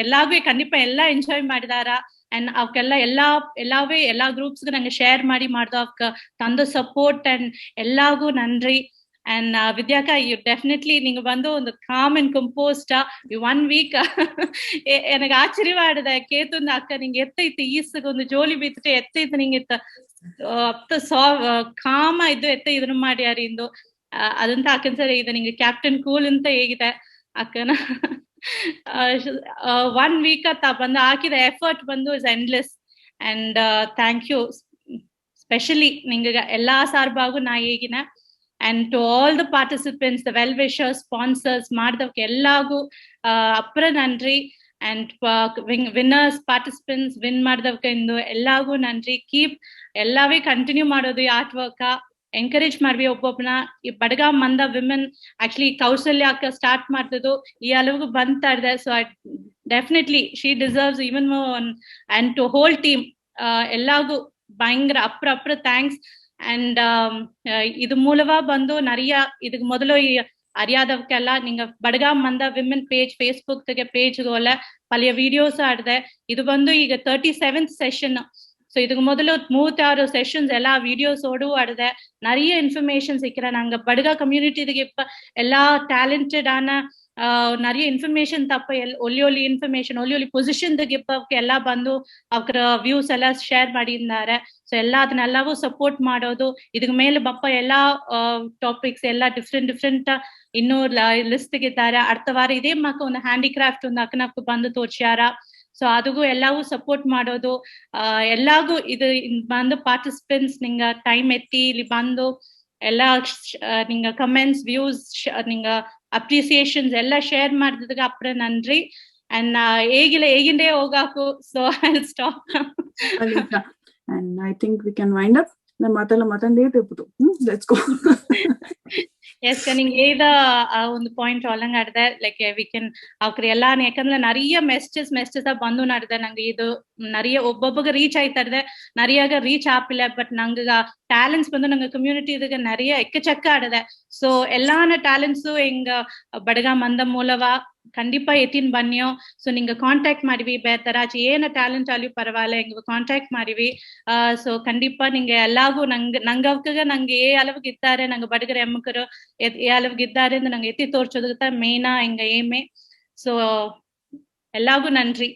ಎಲ್ಲಾಗೂ ಖಂಡಿತ ಎಲ್ಲ ಎಂಜಾಯ್ ಮಾಡಿದಾರ. ಅಂಡ್ ಅವಕ್ಕೆಲ್ಲ ಎಲ್ಲಾ ಗ್ರೂಪ್ಸ್ಗೂ ನಂಗೆ ಶೇರ್ ಮಾಡ್ದು ಅವಕ್ಕ ತಂದು ಸಪೋರ್ಟ್ ಅಂಡ್ ಎಲ್ಲಾಗೂ ನನ್ರಿ. ಅಂಡ್ ವಿದ್ಯಾಕ ಯು ಡೆಫಿನೆಟ್ಲಿ ನಿಂಗೆ ಬಂದು ಒಂದು ಕಾಮ್ ಅಂಡ್ ಕಂಪೋಸ್ಟ್ 1 ವೀಕ್ ನನಗೆ ಆಶ್ಚರ್ಯ ಮಾಡಿದೆ. ಕೇತುಂದ ಅಕ್ಕ ನಿಂಗೆ ಎತ್ತೈತಿ ಈಸಗ ಒಂದು ಜೋಲಿ ಬಿತ್ತು ಎತ್ತೈತಿ ನಿಂಗೆ ಕಾಮ ಇದ್ದು ಇದನ್ನು ಮಾಡ್ಯಾರ ಇಂದು ಅದಂತ ಅಕ್ಕನ್ ಸರಿ ಇದು ನಿಂಗೆ ಕ್ಯಾಪ್ಟನ್ ಕೂಲ್ ಅಂತ ಹೇಗಿದೆ ಅಕ್ಕನ. 1 ವೀಕ್ ಬಂದು ಹಾಕಿದ ಎಫರ್ಟ್ ಬಂದು is endless. And thank you specially ನಿಂಗೆ ಎಲ್ಲಾ ಸಾರ್ಬಾಗು ನಾ ಹೇಗಿನ. And to all the participants, the well-wishers, sponsors, ಮಾಡಿದವಕ್ಕೆ ಎಲ್ಲಾಗೂ ಅಪ್ರ ನನ್ರಿ. And winners, participants, win ಮಾಡಿದವಕ್ಕೆ ಇಂದು ಎಲ್ಲಾಗೂ ನನ್ರಿ. ಕೀಪ್ ಎಲ್ಲವೇ ಕಂಟಿನ್ಯೂ ಮಾಡೋದು ಈ ಆರ್ಟ್ ವರ್ಕ್ ಎಂಕರೇಜ್ ಮಾಡ್ವಿ ಒಬ್ಬೊಬ್ಬನ. ಈ ಬಡಗಾಂ ಮಂದ ವಿಮೆನ್ ಆಕ್ಚುಲಿ ಕೌಶಲ್ಯ ಅಕ್ಕ ಸ್ಟಾರ್ಟ್ ಮಾಡ್ತದ್ದು ಈ ಅಲವಿಗೂ ಬಂತಾ ಇದೆ. So definitely she deserves even more. And to whole team ಎಲ್ಲಾಗೂ ಭಯಂಕರ ಅಪ್ರ ಥ್ಯಾಂಕ್ಸ್. ಅಂಡ್ ಇದು ಮೂಲವಾ ಬಂದು ನರಿಯ ಇದಕ್ ಮೊದಲು ಈ ಅರಿಯಾದವಕ್ಕೆಲ್ಲ ನಿಂಗ ಬಡಗಾಂ ಮಂದ ವಿಮೆನ್ ಪೇಜ್ ಫೇಸ್ಬುಕ್ ಪೇಜ್ಗೋಲ ಪಲಿಯ ವಿಡಿಯೋಸ್ ಆಡ್ದೆ. ಇದು ಬಂದು ಈಗ 37th ಸೆಷನ್. ಸೊ ಇದಕ್ ಮೊದಲು 36 ಸೆಷನ್ಸ್ ಎಲ್ಲಾ ವಿಡಿಯೋಸ್ ಓಡು ಆಡ್ದೆ. நிறைய ಇನ್ಫಾರ್ಮೇಶನ್ ಸಿಕ್ಕಿರ ನಂಗೆ ಬಡಗ ಕಮ್ಯುನಿಟಿಗೆ ಎಲ್ಲಾ ಟ್ಯಾಲೆಂಟೆಡ್ ಆನ நிறைய ಇನ್ಫಾರ್ಮೇಶನ್ ತಪ್ಪ ಒಳ್ಳಿ ಇನ್ಫಾರ್ಮೇಶನ್ ಒಳ್ಳಿ ಪೊಸಿಷನ್ ಗಿಪ್ಪಕ್ಕೆ ಎಲ್ಲ ಬಂದು ಅವ್ರ ವ್ಯೂಸ್ ಎಲ್ಲ ಶೇರ್ ಮಾಡಿದ್ದಾರೆ. ಸೊ ಅದನ್ನೆಲ್ಲವೂ ಸಪೋರ್ಟ್ ಮಾಡೋದು. ಇದಕ್ ಮೇಲೆ ಬಪ್ಪ ಎಲ್ಲಾ ಟಾಪಿಕ್ಸ್ ಎಲ್ಲ ಡಿಫ್ರೆಂಟ್ ಇನ್ನೂ ಲಿಸ್ಟ್ ತೆಗಿತಾರೆ. ಅರ್ಥ ವಾರ ಇದೇ ಮಕ್ಕ ಒಂದು ಹ್ಯಾಂಡಿಕ್ರಾಫ್ಟ್ ಒಂದು ಅಕ್ಕನಕ್ಕ ಬಂದು ತೋರ್ಸ್ಯಾರ. ಸೊ ಅದಗೂ ಎಲ್ಲವೂ ಸಪೋರ್ಟ್ ಮಾಡೋದು. ಎಲ್ಲಾಗೂ ಇದು ಬಂದು ಪಾರ್ಟಿಸಿಪೆಂಟ್ಸ್ ನಿಂಗ ಟೈಮ್ ಎತ್ತಿ ಇಲ್ಲಿ ಬಂದು ಎಲ್ಲ ನಿಂಗ ಕಮೆಂಟ್ಸ್ ವ್ಯೂಸ್ ನಿಂಗ ಅಪ್ರಿಸಿಯೇಷನ್ಸ್ ಎಲ್ಲ ಶೇರ್ ಮಾಡಿದಾಗ ಅಪ್ರ ನನ್ರಿ. ಅಂಡ್ ಹೇಗಿಂದೇ ಹೋಗಾಕು. So I will stop. And I think we can wind up. ನಾನು ಮಾತಂದೇ ತಿಳ್ಬೋದು. Let's go. ಎಸ್ ನಿಂಗೆ ಒಂದು ಪಾಯಿಂಟ್ ಒಳಂಗ್ ಆಡ್ದೆ ಲೈಕ್ ವಿ ಕ್ಯಾನ್ ಅವ್ರ ಎಲ್ಲಾ ಯಾಕಂದ್ರೆ நிறைய ಮೆಸೇಜಸ್ ಬಂದು ನಡ್ದೆ. ನಂಗೆ ಇದು நிறைய ಒಬ್ಬೊಬ್ಬಗ ರೀಚ್ ಆಯ್ತಾರ್ದೆ, நிறைய ರೀಚ್ ಆಪಿಲ್ಲ. ಬಟ್ ನಂಗ ಟ್ಯಾಲೆಂಟ್ಸ್ ಬಂದು ನಂಗೆ ಕಮ್ಯುನಿಟಿ ಇದಾಗ நிறைய ಎಕ್ಕಚಕ್ಕ ಆಡದೆ. ಸೊ ಎಲ್ಲಾನ ಟ್ಯಾಲೆಂಟ್ಸು ಹಿಂಗ ಬಡಗ ಮಂದ ಮೂಲವಾ கண்டிப்பா எத்தின் பண்ணியோ. ಸೊ ನಿಂಗ ಕಾಂಟ್ಯಾಕ್ಟ್ ಮಾಡಿವಿ ಬೇತರ ಏನ ಟ್ಯಾಲೆಂಟ್ ಅಲ್ಲಿ ಪರವಾಗಿಲ್ಲ ಹಿಂಗ ಕಾಂಟ್ಯಾಕ್ಟ್ ಮಾಡಿವಿ. ಸೊ ಖಂಡಿತ ನಿಂಗೆ ಎಲ್ಲಾಗೂ ನಂಗವಕ ನಂಗೆ ಏ ಅಲವಿಗೆ ಇದ್ದಾರೆ ನಂಗೆ ಬಡಗರ ಎಮ್ಮಕರು ಏ ಅಲವಿಗೆ ಇದ್ದಾರೆ ಅಂತ ನಂಗೆ ಎತ್ತಿ ತೋರ್ಸೋದಕ್ಕೆ ಮೇನಾ ಹಿಂಗ ಏಮೆ. ಸೊ ಎಲ್ಲಾಗೂ ನನ್ರಿ.